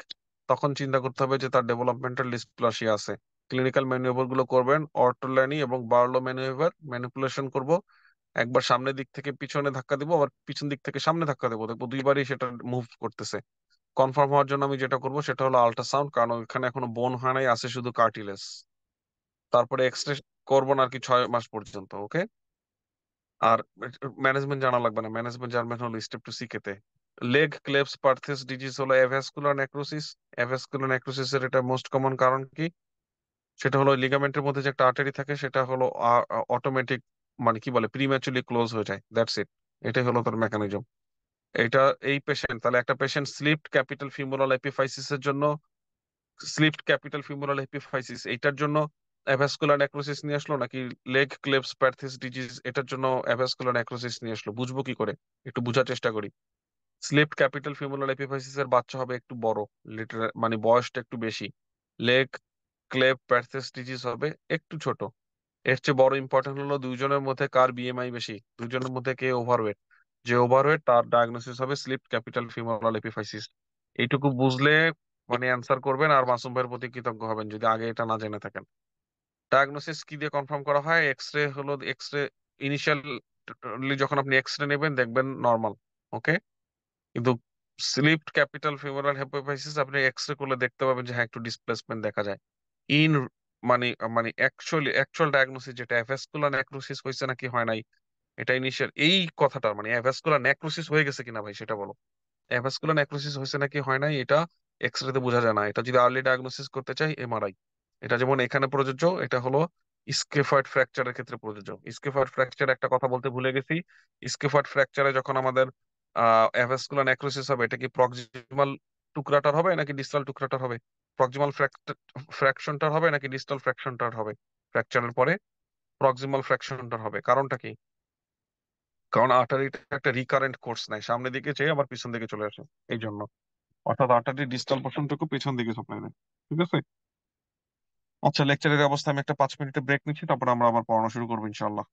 তখন চিন্তা করতে হবে যে তার ডেভেলপমেন্টাল ডিসপ্লাসিয়া আছে। ক্লিনিক্যাল ম্যানুভার গুলো করবেন, অর্টোল্যানি এবং বার্লো ম্যানুভার ম্যানিপুলেশন করব। একবার সামনের দিক থেকে পিছনে ধাক্কা দিব, আবার পিছন দিক থেকে সামনে ধাক্কা দেবো, দেখবো দুইবারই সেটা মুভ করতেছে। কনফার্ম হওয়ার জন্য আমি যেটা করব সেটা হলো আল্ট্রাসাউন্ড, কারণ ওইখানে এখনো বোন হয় নাই, আছে শুধু কার্টিলেজ। তারপরে এক্সরে করবো না আর কি 6 মাস পর্যন্ত। ওকে। আর ম্যানেজমেন্ট জানা লাগবে না, ম্যানেজমেন্ট জানবেন হলো স্টেপ টু সিকেতে। লেগ ক্লেপস পারথেস ডিজিজ হলো অ্যাভাসকুলার নেক্রোসিস। অ্যাভাসকুলার নেক্রোসিস এর এটা মোস্ট কমন কারণ কি? সেটা হলো লিগামেন্টের মধ্যে যে একটা আর্টারি থাকে, সেটা হলো অটোমেটিক, মানে কি বলে, প্রিম্যাচুরলি ক্লোজ হয়ে যায়, দ্যাটস ইট। এটাই হলো তার মেকানিজম। এটা এই পেশেন্ট, তাহলে একটা patient slipped capital femoral epiphysis এর জন্য, স্লিপড ক্যাপিটাল ফিমোরাল এপিফাইসিস এইটার জন্য অ্যাভাসকুলার নেক্রোসিস নিয়ে আসলো, নাকি লেগ ক্লেপস প্যারথিস ডিজিজ এটার জন্য অ্যাভাসকুলার নেক্রোসিস নিয়ে আসলো? বুঝবো কি করে? একটু বোঝার চেষ্টা করি। স্লিপড ক্যাপিটাল ফিমোরাল এপিফাইসিস এর বাচ্চা হবে একটু বড়, লিটার মানে বয়সটা একটু বেশি। লেগ ক্লেপ প্যারথিস ডিজিজ হবে একটু ছোট। এর চেয়ে বড় ইম্পর্টেন্ট হলো দুইজনের মধ্যে কার বিএমআই বেশি, দুইজনের মধ্যে কে ওভারওয়েট। যে ওভারওয়েট তার ডায়াগনোসিস হবে স্লিপ ক্যাপিটাল ফিমোরাল এপিফাইসিস। এইটুকু বুঝলে মানে অ্যান্সার করবেন, আর মাসুম ভাইয়ের প্রতি কৃতজ্ঞ হবেন যদি আগে এটা না জেনে থাকেন। ডায়াগনোসিস কি দিয়ে কনফার্ম করা হয়? এক্সরে হলো, এক্সরে ইনিশিয়ালি যখন আপনি এক্সরে নেবেন দেখবেন নর্মাল। ওকে। কিন্তু স্লিপড ক্যাপিটাল ফিমোরাল হেপাটাইটিস আপনি এক্সরে করলে দেখতে পাবেন যে হ্যাঁ একটু ডিসপ্লেসমেন্ট দেখা যায়। ইন মানে মানে অ্যাকচুয়াল ডায়াগনোসিস যেটা অ্যাভাসকুলার নেক্রোসিস হয়েছে নাকি হয় নাই, এটা ইনিশিয়াল এই কথাটা মানে অ্যাভাসকুলার নেক্রোসিস হয়ে গেছে কিনা ভাই সেটা বলো। অ্যাভাসকুলার নেক্রোসিস হয়েছে নাকি হয় নাই এটা এক্সরে তে বোঝা যায় না। এটা যদি আর্লি ডায়াগনোসিস করতে চাই, এমআরআই। এটা যেমন এখানে প্রযোজ্য, এটা হলো স্কেফয়েড ফ্র্যাকচারের ক্ষেত্রে প্রযোজ্য। স্কেফয়েড ফ্র্যাকচার একটা কথা বলতে ভুলে গেছি। স্কেফয়েড ফ্র্যাকচারে যখন আমাদের অ্যাভাসকুলার নেক্রোসিস হবে, এটা কি প্রক্সিমাল টুকরাটার হবে নাকি ডিস্টাল টুকরাটার হবে? প্রক্সিমাল ফ্র্যাকশনটার হবে নাকি ডিস্টাল ফ্র্যাকশনটার হবে? ফ্র্যাকচারের পরে প্রক্সিমাল ফ্র্যাকশনটার হবে। কারণটা কি? কারণ আর্টারিটা একটা রিকারেন্ট কোর্স নাই, সামনের দিকে চেয়ে আবার পিছন দিকে চলে আসে, এই জন্য। অর্থাৎ আর্টারির ডিস্টাল পোর্শনটুকু পিছন দিকে সাপ্লাই দেয়। ঠিক আছে। আচ্ছা, লেকচারের অবস্থা, আমি একটা 5 মিনিটের ব্রেক নিচ্ছি, তারপর আমরা আবার পড়ানো শুরু করবো ইনশাল্লাহ।